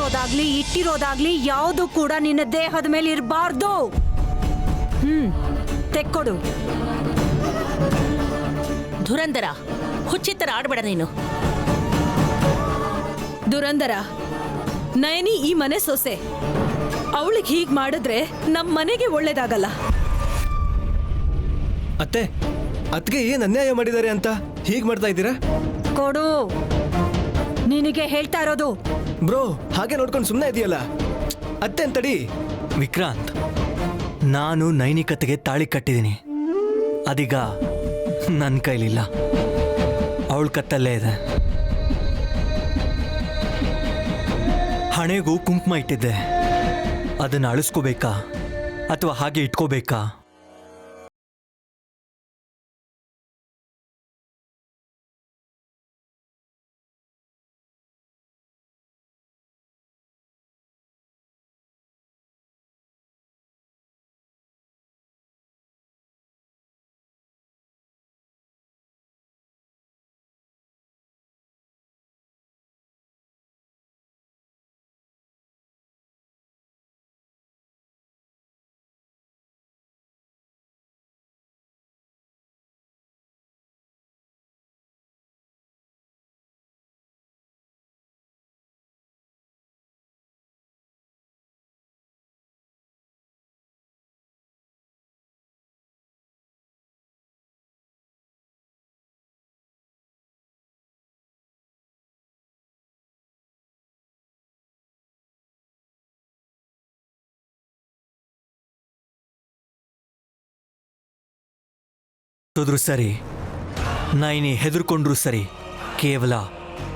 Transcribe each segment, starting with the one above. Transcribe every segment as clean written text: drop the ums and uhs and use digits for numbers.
ಇಟ್ಟಿರೋದಾಗ್ಲಿ ಯಾವುದು ಕೂಡ ನಿನ್ನ ದೇಹದ ಮೇಲೆ ಇರಬಾರ್ದು. ತೆಕ್ಕೊಡು. ಧುರಂಧರ, ಹುಚ್ಚಿತರ ಆಡ್ಬೇಡ ನೀನು. ದುರಂಧರ, ನಯನಿ ಈ ಮನೆ ಸೊಸೆ. ಅವಳಿಗೆ ಹೀಗ್ ಮಾಡಿದ್ರೆ ನಮ್ ಮನೆಗೆ ಒಳ್ಳೇದಾಗಲ್ಲ. ಅತ್ಗೆ ಏನ್ ಅನ್ಯಾಯ ಮಾಡಿದ್ದಾರೆ ಅಂತ ಹೀಗ್ ಮಾಡ್ತಾ ಇದ್ದೀರಾ? ಕೊಡು, ನಿನಗೆ ಹೇಳ್ತಾ ಇರೋದು. ಬ್ರೋ, ಹಾಗೆ ನೋಡ್ಕೊಂಡು ಸುಮ್ಮನೆ ಇದೆಯಲ್ಲ. ಅತ್ತೆ ಅಂತಡಿ. ವಿಕ್ರಾಂತ್, ನಾನು ನೈನಿಕತೆಗೆ ತಾಳಿ ಕಟ್ಟಿದ್ದೀನಿ. ಅದೀಗ ನನ್ನ ಕೈಲಿಲ್ಲ, ಅವಳ ಕತ್ತಲ್ಲೇ ಇದೆ. ಹಣೆಗೂ ಕುಂಕುಮ ಇಟ್ಟಿದ್ದೆ, ಅದನ್ನು ಅಳಿಸ್ಕೋಬೇಕಾ ಅಥವಾ ಹಾಗೆ ಇಟ್ಕೋಬೇಕಾ? ಸರಿ, ನೈನಿ ಹೆದರ್ಕೊಂಡ್ರು ಸರಿ, ಕೇವಲ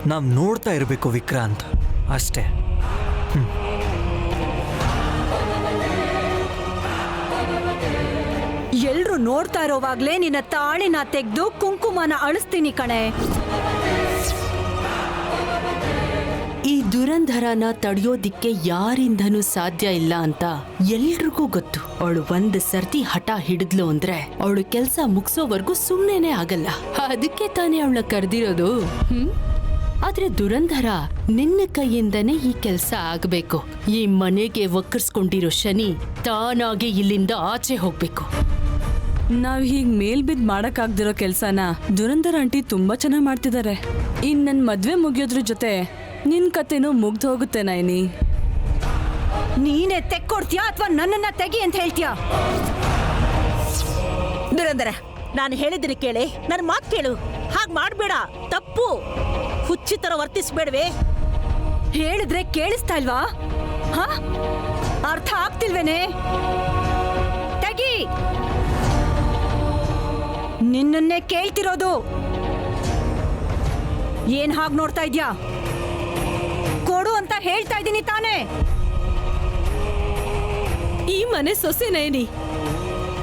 ನಾವು ನೋಡ್ತಾ ಇರಬೇಕು ವಿಕ್ರಾಂತ್, ಅಷ್ಟೇ. ಎಲ್ರು ನೋಡ್ತಾ ಇರೋವಾಗ್ಲೇ ನಿನ್ನ ತಾಳಿನ ತೆಗೆದು ಕುಂಕುಮನ ಅಳಿಸ್ತೀನಿ ಕಣೆ. ಈ ದುರಂಧರನ ತಡೆಯೋದಿಕ್ಕೆ ಯಾರಿಂದನೂ ಸಾಧ್ಯ ಇಲ್ಲ ಅಂತ ಎಲ್ರಿಗೂ ಗೊತ್ತು. ಅವಳು ಒಂದ್ ಸರ್ತಿ ಹಠ ಹಿಡಿದ್ಲು ಅಂದ್ರೆ ಅವಳು ಕೆಲ್ಸ ಮುಗಿಸೋವರೆಗೂ ಸುಮ್ನೆನೆ ಆಗಲ್ಲ. ಅದಕ್ಕೆ ತಾನೇ ಅವಳ ಕರೆದಿರೋದು. ಆದ್ರೆ ದುರಂಧರ, ನಿನ್ನ ಕೈಯಿಂದನೇ ಈ ಕೆಲ್ಸ ಆಗ್ಬೇಕು. ಈ ಮನೆಗೆ ಒಕ್ಕರ್ಸ್ಕೊಂಡಿರೋ ಶನಿ ತಾನಾಗೆ ಇಲ್ಲಿಂದ ಆಚೆ ಹೋಗ್ಬೇಕು. ನಾವ್ ಹೀಗ್ ಮೇಲ್ ಬಿದ್ ಮಾಡಕ್ಕಾಗ್ದಿರೋ ಕೆಲ್ಸನ ದುರಂಧರ ಆಂಟಿ ತುಂಬಾ ಚೆನ್ನಾಗ್ ಮಾಡ್ತಿದ್ದಾರೆ. ಇನ್ ನನ್ ಮದ್ವೆ ಮುಗಿಯೋದ್ರ ಜೊತೆ ನಿನ್ ಕತೆನೂ ಮುಗ್ದು ಹೋಗುತ್ತೆ ನೈನಿ. ನೀನೇ ತೆಕ್ಕೊಡ್ತೀಯಾ ಅಥವಾ ನನ್ನನ್ನ ತೆಗಿ ಅಂತ ಹೇಳ್ತೀಯಾ? ದುರಂಧರ, ನಾನು ಹೇಳಿದ್ದೀನಿ ಕೇಳಿ, ನನ್ನ ಮಾತು ಕೇಳು. ಹಾಗೆ ಮಾಡಬೇಡ, ತಪ್ಪು. ಹುಚ್ಚಿತರ ವರ್ತಿಸ್ಬೇಡವೇ? ಹೇಳಿದ್ರೆ ಕೇಳಿಸ್ತಾ ಇಲ್ವಾ? ಹಾ, ಅರ್ಥ ಆಗ್ತಿಲ್ವೇನೆ? ತೆಗಿ. ನಿನ್ನನ್ನೇ ಕೇಳ್ತಿರೋದು. ಏನ್ ಹಾಗೆ ನೋಡ್ತಾ ಇದ್ಯಾ? ಕೊಡು ಅಂತ ಹೇಳ್ತಾ ಇದ್ದೀನಿ ತಾನೇ. ಈ ಮನೆ ಸೊಸೆ ನೈನಿ,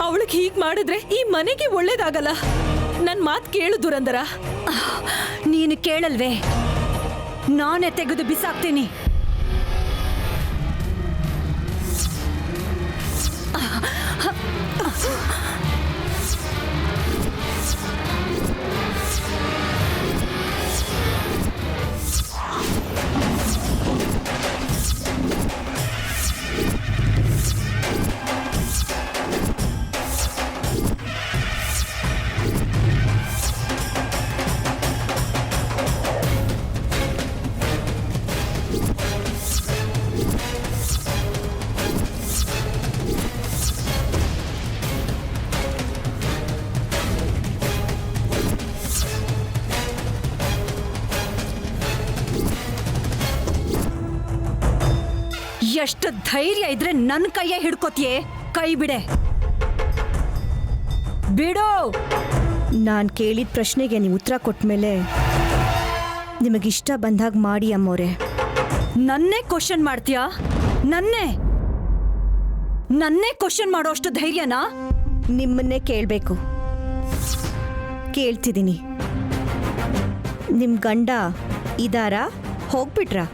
ಅವಳಿಗೆ ಹೀಗ್ ಮಾಡಿದ್ರೆ ಈ ಮನೆಗೆ ಒಳ್ಳೇದಾಗಲ್ಲ. ನನ್ ಮಾತ್ ಕೇಳು ದುರಂಧರ. ನೀನು ಕೇಳಲ್ವೇ? ನಾನೇ ತೆಗೆದು ಬಿಸಾಕ್ತೀನಿ. ಎಷ್ಟು ಧೈರ್ಯ ಇದ್ರೆ ನನ್ನ ಕೈಯೇ ಹಿಡ್ಕೋತಿಯೇ? ಕೈ ಬಿಡೆ. ಬಿಡು. ನಾನು ಕೇಳಿದ ಪ್ರಶ್ನೆಗೆ ನೀವು ಉತ್ತರ ಕೊಟ್ಮೇಲೆ ನಿಮಗಿಷ್ಟ ಬಂದಾಗ ಮಾಡಿ ಅಮ್ಮೋರೆ. ನನ್ನೇ ಕ್ವಶನ್ ಮಾಡ್ತೀಯಾ? ನನ್ನೇ ಕ್ವಶನ್ ಮಾಡೋ ಅಷ್ಟು ಧೈರ್ಯನಾ? ನಿಮ್ಮನ್ನೇ ಕೇಳಬೇಕು. ಕೇಳ್ತಿದ್ದೀನಿ, ನಿಮ್ಮ ಗಂಡ ಇದಾರಾ, ಹೋಗ್ಬಿಟ್ರಾ?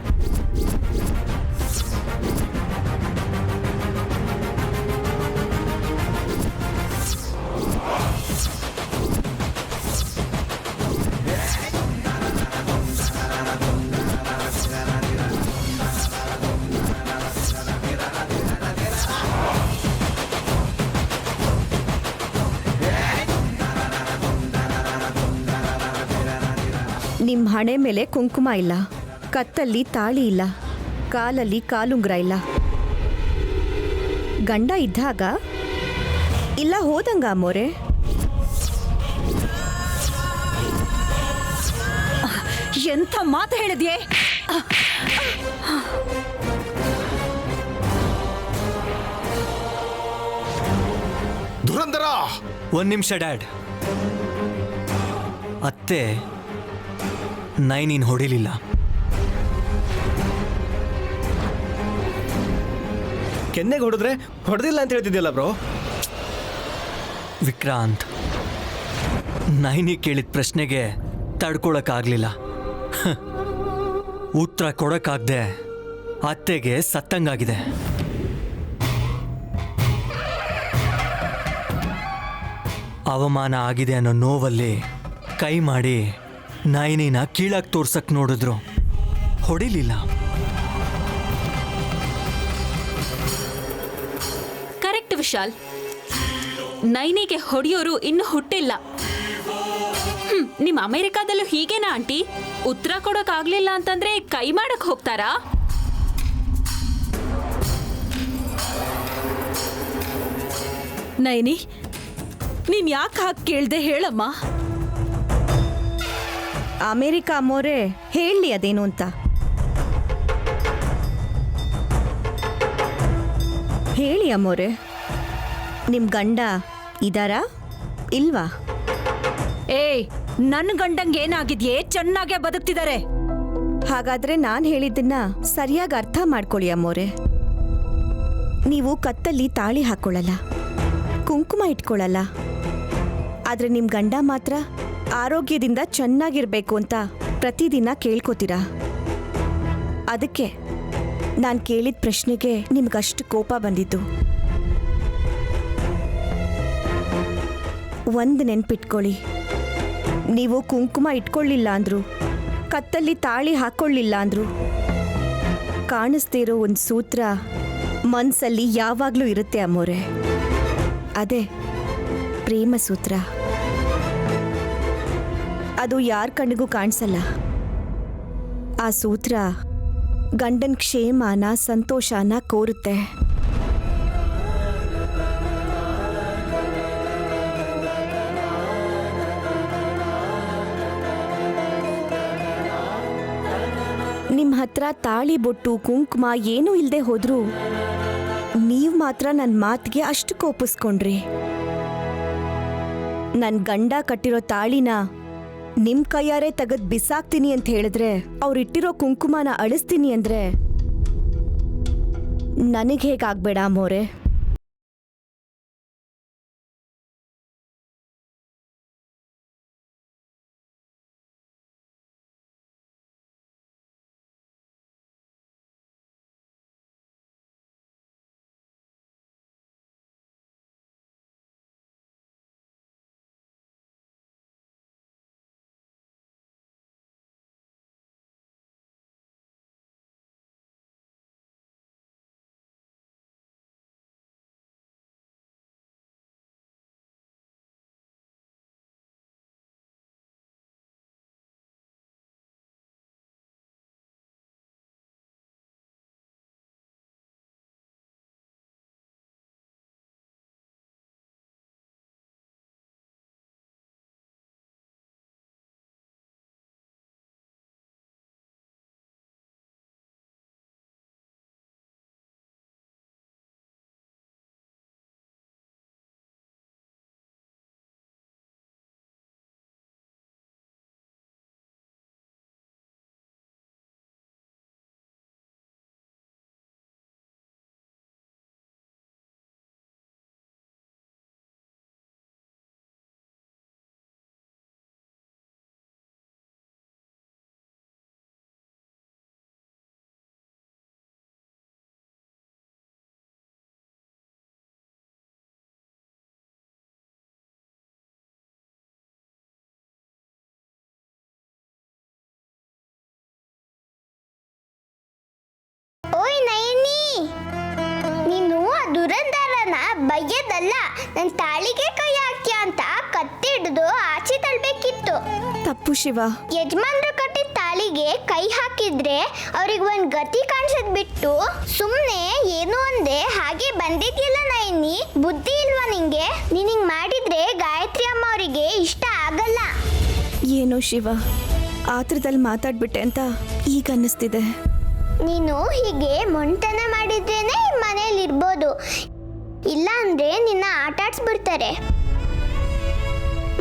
ನಿಮ್ಮ ಹಣೆ ಮೇಲೆ ಕುಂಕುಮ ಇಲ್ಲ, ಕತ್ತಲ್ಲಿ ತಾಳಿ ಇಲ್ಲ, ಕಾಲಲ್ಲಿ ಕಾಲುಂಗ್ರ ಇಲ್ಲ. ಗಂಡ ಇದ್ದಾಗ ಇಲ್ಲ ಹೋದಂಗ ಅಮ್ಮೋರೆ? ಎಂಥ ಮಾತು ಹೇಳಿದ್ಯೆ? ದುರಂಧರ! ಒಂದ್ ನಿಮಿಷ ಡ್ಯಾಡ್. ಅತ್ತೆ ನೈನೀನ್ ಹೊಡಿಲಿಲ್ಲ. ಕೆನ್ನೆಗೆ ಹೊಡೆದ್ರೆ ಹೊಡೆದಿಲ್ಲ ಅಂತ ಹೇಳ್ತಿದ್ಯಲ್ಲ ಬ್ರೋ. ವಿಕ್ರಾಂತ್, ನೈನಿ ಕೇಳಿದ ಪ್ರಶ್ನೆಗೆ ತಡ್ಕೊಳಕ್ಕಾಗ್ಲಿಲ್ಲ. ಉತ್ತರ ಕೊಡಕ್ಕಾಗ್ದೆ ಅತ್ತೆಗೆ ಸತ್ತಂಗಾಗಿದೆ. ಅವಮಾನ ಆಗಿದೆ ಅನ್ನೋ ನೋವಲ್ಲಿ ಕೈ ಮಾಡಿ ನೈನಿನ ಕೀಳಾಗಿ ತೋರ್ಸಕ್ ನೋಡಿದ್ರು, ಹೊಡಿಲಿಲ್ಲ. ಕರೆಕ್ಟ್ ವಿಶಾಲ್, ನೈನಿಗೆ ಹೊಡೆಯೋರು ಇನ್ನು ಹುಟ್ಟಿಲ್ಲ. ನಿಮ್ ಅಮೆರಿಕಾದಲ್ಲೂ ಹೀಗೇನಾ ಆಂಟಿ? ಉತ್ತರ ಕೊಡೋಕ್ಕಾಗ್ಲಿಲ್ಲ ಅಂತಂದ್ರೆ ಕೈ ಮಾಡಕ್ ಹೋಗ್ತಾರಾ? ನೈನಿ, ನೀನ್ ಯಾಕೆ ಹಾಗೆ ಕೇಳ್ದೆ ಹೇಳಮ್ಮ? ಅಮೇರಿಕಾ ಅಮ್ಮೋರೆ ಹೇಳಿ ಅದೇನು ಅಂತ. ಹೇಳಿ ಅಮ್ಮೋರೆ, ನಿಮ್ಮ ಗಂಡ ಇದಾರಾ ಇಲ್ವಾ? ಏಯ್, ನನ್ನ ಗಂಡಂಗೆ ಏನಾಗಿದ್ಯೆ? ಚೆನ್ನಾಗೇ ಬದುಕ್ತಿದ್ದಾರೆ. ಹಾಗಾದ್ರೆ ನಾನು ಹೇಳಿದ್ದನ್ನ ಸರಿಯಾಗಿ ಅರ್ಥ ಮಾಡ್ಕೊಳ್ಳಿ ಅಮ್ಮೋರೆ. ನೀವು ಕತ್ತಲ್ಲಿ ತಾಳಿ ಹಾಕೊಳ್ಳಲ್ಲ, ಕುಂಕುಮ ಇಟ್ಕೊಳ್ಳಲ್ಲ, ಆದ್ರೆ ನಿಮ್ಮ ಗಂಡ ಮಾತ್ರ ಆರೋಗ್ಯದಿಂದ ಚೆನ್ನಾಗಿರ್ಬೇಕು ಅಂತ ಪ್ರತಿದಿನ ಕೇಳ್ಕೊತೀರಾ. ಅದಕ್ಕೆ ನಾನು ಕೇಳಿದ ಪ್ರಶ್ನೆಗೆ ನಿಮ್ಗಷ್ಟು ಕೋಪ ಬಂದಿದ್ದು. ಒಂದು ನೆನ್ಪಿಟ್ಕೊಳ್ಳಿ, ನೀವು ಕುಂಕುಮ ಇಟ್ಕೊಳ್ಳಿಲ್ಲ ಅಂದ್ರು, ಕತ್ತಲ್ಲಿ ತಾಳಿ ಹಾಕೊಳ್ಳಿಲ್ಲ ಅಂದ್ರು, ಕಾಣಿಸ್ದೇ ಇರೋ ಒಂದು ಸೂತ್ರ ಮನ್ಸಲ್ಲಿ ಯಾವಾಗಲೂ ಇರುತ್ತೆ ಅಮ್ಮೋರೆ. ಅದೇ ಪ್ರೇಮ ಸೂತ್ರ. ಅದು ಯಾರ ಕಣ್ಣಿಗೂ ಕಾಣಿಸಲ್ಲ. ಆ ಸೂತ್ರ ಗಂಡನ ಕ್ಷೇಮನ ಸಂತೋಷನ ಕೋರುತ್ತೆ. ನಿಮ್ಮ ಹತ್ರ ತಾಳಿ ಬೊಟ್ಟು ಕುಂಕುಮ ಏನೂ ಇಲ್ಲದೆ ಹೋದ್ರು ನೀವು ಮಾತ್ರ ನನ್ನ ಮಾತಿಗೆ ಅಷ್ಟು ಕೋಪಿಸ್ಕೊಂಡ್ರಿ. ನನ್ನ ಗಂಡ ಕಟ್ಟಿರೋ ತಾಳಿನ ನಿಮ್ ಕೈಯಾರೆ ತೆಗೆದು ಬಿಸಾಕ್ತೀನಿ ಅಂತ ಹೇಳಿದ್ರೆ, ಅವ್ರಿಟ್ಟಿರೋ ಕುಂಕುಮನ ಅಳಿಸ್ತೀನಿ ಅಂದ್ರೆ ನನಗೆ ಹೇಗಾಗ್ಬೇಡ ಅಮ್ಮೋರೆ? ಓಯ್ ನಯನಿ, ನೀನು ಆ ದುರಂಧರನ ಬೈಯದಲ್ಲ, ನನ್ನ ತಾಳಿಗೆ ಕೈ ಹಾಕ್ಯ ಅಂತ ಕತ್ತಿ ಹಿಡಿದು ಆಚೆ ತಳ್ಬೇಕಿತ್ತು. ಹೇಳಿದ್ದು. ತಪ್ಪು ಶಿವ. ಯಜಮಾನ್ರು ಕಟ್ಟಿದ ತಾಳಿಗೆ ಕೈ ಹಾಕಿದ್ರೆ ಅವ್ರಿಗೆ ಒಂದ್ ಗತಿ ಕಾಣಿಸದ್ ಬಿಟ್ಟು ಸುಮ್ನೆ ಏನು ಅಂದೆ ಹಾಗೆ ಬಂದಿದ್ಯಲ್ಲ ನೈನಿ. ಬುದ್ಧಿ ಇಲ್ವಾ ನಿಂಗೆ? ನೀನ್ ಹಿಂಗ್ ಮಾಡಿದ್ರೆ ಗಾಯತ್ರಿ ಅಮ್ಮ ಅವರಿಗೆ ಇಷ್ಟ ಆಗಲ್ಲ. ಏನೋ ಶಿವ, ಆತ್ರದಲ್ಲಿ ಮಾತಾಡ್ಬಿಟ್ಟೆ ಅಂತ ಈಗ ಅನ್ನಿಸ್ತಿದೆ. ನೀನು ಹೀಗೆ ಮೊಂಟನ ಮಾಡಿದ್ರೇನೆ ಈ ಮನೇಲಿ ಇರ್ಬೋದು, ಇಲ್ಲ ಅಂದ್ರೆ ನಿನ್ನ ಆಟ ಆಡ್ಸ್ಬಿಡ್ತಾರೆ.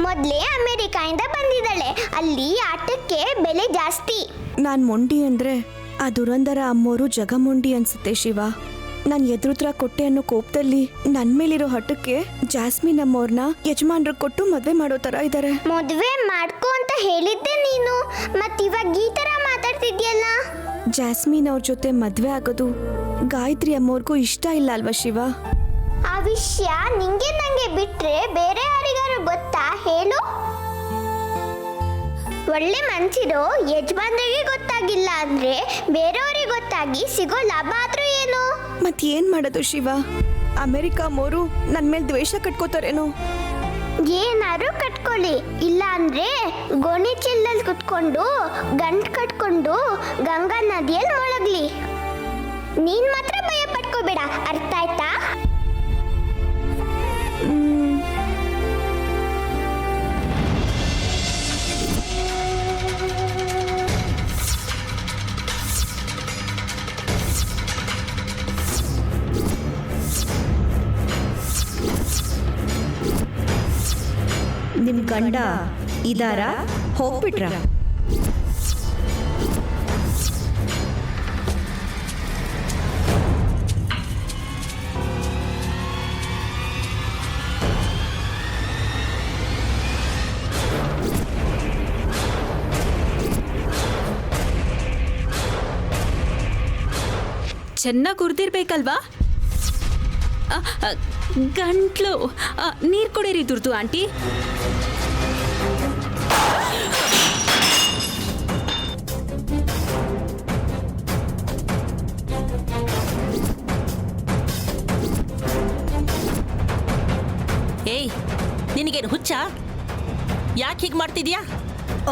ಮೊದ್ಲೇ ಅಮೆರಿಕಾಯಿಂದ ಬಂದಿದ್ದಾಳೆ, ಅಲ್ಲಿ ಆಟಕ್ಕೆ ಬೆಲೆ ಜಾಸ್ತಿ. ನಾನ್ ಮೊಂಡಿ ಅಂದ್ರೆ ಆ ದುರಂದರ ಅಮ್ಮೋರು ಜಗಮೊಂಡಿ ಅನ್ಸುತ್ತೆ ಶಿವ. ನಾನು ಎದುರುತ್ರ ಕೊಟ್ಟೆ ಅನ್ನೋ ಕೋಪದಲ್ಲಿ ನನ್ ಮೇಲಿರೋ ಹಠಕ್ಕೆ ಜಾಸ್ಮಿನ್ ಅಮ್ಮೋರ್ನ ಯಜಮಾನ್ರಿಗೆ ಕೊಟ್ಟು ಮದ್ವೆ ಮಾಡೋ ತರ ಇದಾರೆ. ಮದ್ವೆ ಮಾಡ್ಕೊ ಅಂತ ಹೇಳಿದ್ದೆ ನೀನು, ಮತ್ ಇವಾಗ ಈ ತರ ಮಾತಾಡ್ತಿದ್ಯಲ್ಲ. ಜಾಸ್ಮಿನ್ ಅವ್ರ ಜೊತೆ ಮದ್ವೆ ಆಗೋದು ಗಾಯತ್ರಿ ಅಮ್ಮೋರ್ಗೂ ಇಷ್ಟ ಇಲ್ಲ ಅಲ್ವಾ ಶಿವ? ಆ ವಿಷಯ ನಿಂಗೆ ನಂಗೆ ಬಿಟ್ರೆ ಬೇರೆ ಯಾರಿಗಾರು ಗೊತ್ತಾ ಹೇಳು? ಒಳ್ಳೆ ಮನ್ಸಿರೋ ಯಜಮಾನ್ರಿಗೆ ಗೊತ್ತಾಗಿಲ್ಲ ಅಂದ್ರೆ ಬೇರೆಯವ್ರಿಗೆ ಗೊತ್ತಾಗಿ ಸಿಗೋ ಲಾಭ ಆದ್ರೂ ಏನು? ಮತ್ ಏನ್ ಮಾಡೋದು ಶಿವ? ಅಮೆರಿಕಾ ಅಮ್ಮೋರು ನನ್ ಮೇಲೆ ದ್ವೇಷ ಕಟ್ಕೋತಾರೇನೋ? ಏನಾರು ಕಟ್ಕೊಳ್ಳಿ, ಇಲ್ಲ ಅಂದ್ರೆ ಗೋಣಿ ಚಿಲ್ಲಲ್ಲಿ ಕುತ್ಕೊಂಡು ಗಂಟ್ ಕಟ್ಕೊಂಡು ಗಂಗಾ ನದಿಯಲ್ಲಿ ಮುಳಗ್ಲಿ. ನೀನ್ ಮಾತ್ರ ಭಯ ಪಟ್ಕೋಬೇಡ, ಅರ್ಥ ಆಯ್ತಾ? ನಿಮ್ ಗಂಡ ಇದಾರ? ಹೋಗ್ಬಿಟ್ರ? ಚೆನ್ನಾಗಿ ಹುರಿದಿರ್ಬೇಕಲ್ವಾ? ಗಂಟ್ಲು ನೀರು ಕೊಡಿರಿ ದುರ್ದು ಆಂಟಿ. ಏಯ್, ನಿನಗೇನು ಹುಚ್ಚ? ಯಾಕೆ ಹೀಗೆ ಮಾಡ್ತಿದ್ಯಾ?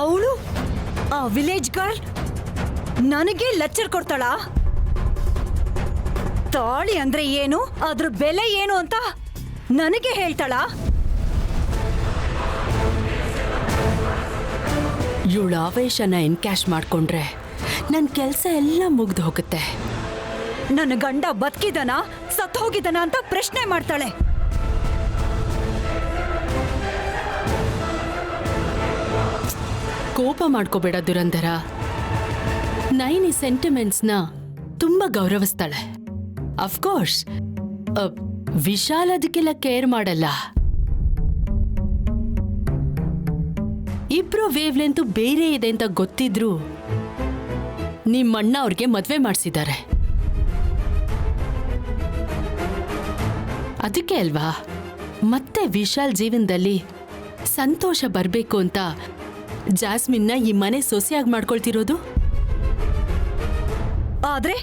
ಅವಳು ಆ ವಿಲೇಜ್ ಗರ್ಲ್ ನನಗೆ ಲೆಕ್ಚರ್ ಕೊಡ್ತಾಳ? ತಾಳಿ ಅಂದ್ರೆ ಏನು, ಅದ್ರ ಬೆಲೆ ಏನು ಅಂತ ನನಗೆ ಹೇಳ್ತಾಳ? ಇವಳ ಆವೇಶನ ಎನ್ಕ್ಯಾಶ್ ಮಾಡ್ಕೊಂಡ್ರೆ ನನ್ನ ಕೆಲಸ ಎಲ್ಲ ಮುಗ್ದು ಹೋಗುತ್ತೆ. ನನ್ನ ಗಂಡ ಬದುಕಿದನ ಸತ್ ಹೋಗಿದನ ಅಂತ ಪ್ರಶ್ನೆ ಮಾಡ್ತಾಳೆ. ಕೋಪ ಮಾಡ್ಕೋಬೇಡ ದುರಂಧರ. ನೈನಿ ಸೆಂಟಿಮೆಂಟ್ಸ್ನ ತುಂಬಾ ಗೌರವಿಸ್ತಾಳೆ. ಅಫ್ಕೋರ್ಸ್ ವಿಶಾಲ್ ಅದಕ್ಕೆಲ್ಲ ಕೇರ್ ಮಾಡಲ್ಲ. ಇಬ್ರು ವೇವ್ ಲೆಂತ್ ಬೇರೆ ಇದೆ ಅಂತ ಗೊತ್ತಿದ್ರು ನಿಮ್ಮಣ್ಣ ಅವ್ರಿಗೆ ಮದ್ವೆ ಮಾಡಿಸಿದ್ದಾರೆ. ಅದಕ್ಕೆ ಅಲ್ವಾ ಮತ್ತೆ ವಿಶಾಲ್ ಜೀವನದಲ್ಲಿ ಸಂತೋಷ ಬರಬೇಕು ಅಂತ ಜಾಸ್ಮಿನ್ನ ಈ ಮನೆ ಸೊಸೆಯಾಗಿ ಮಾಡ್ಕೊಳ್ತಿರೋದು. ಆದ್ರೆ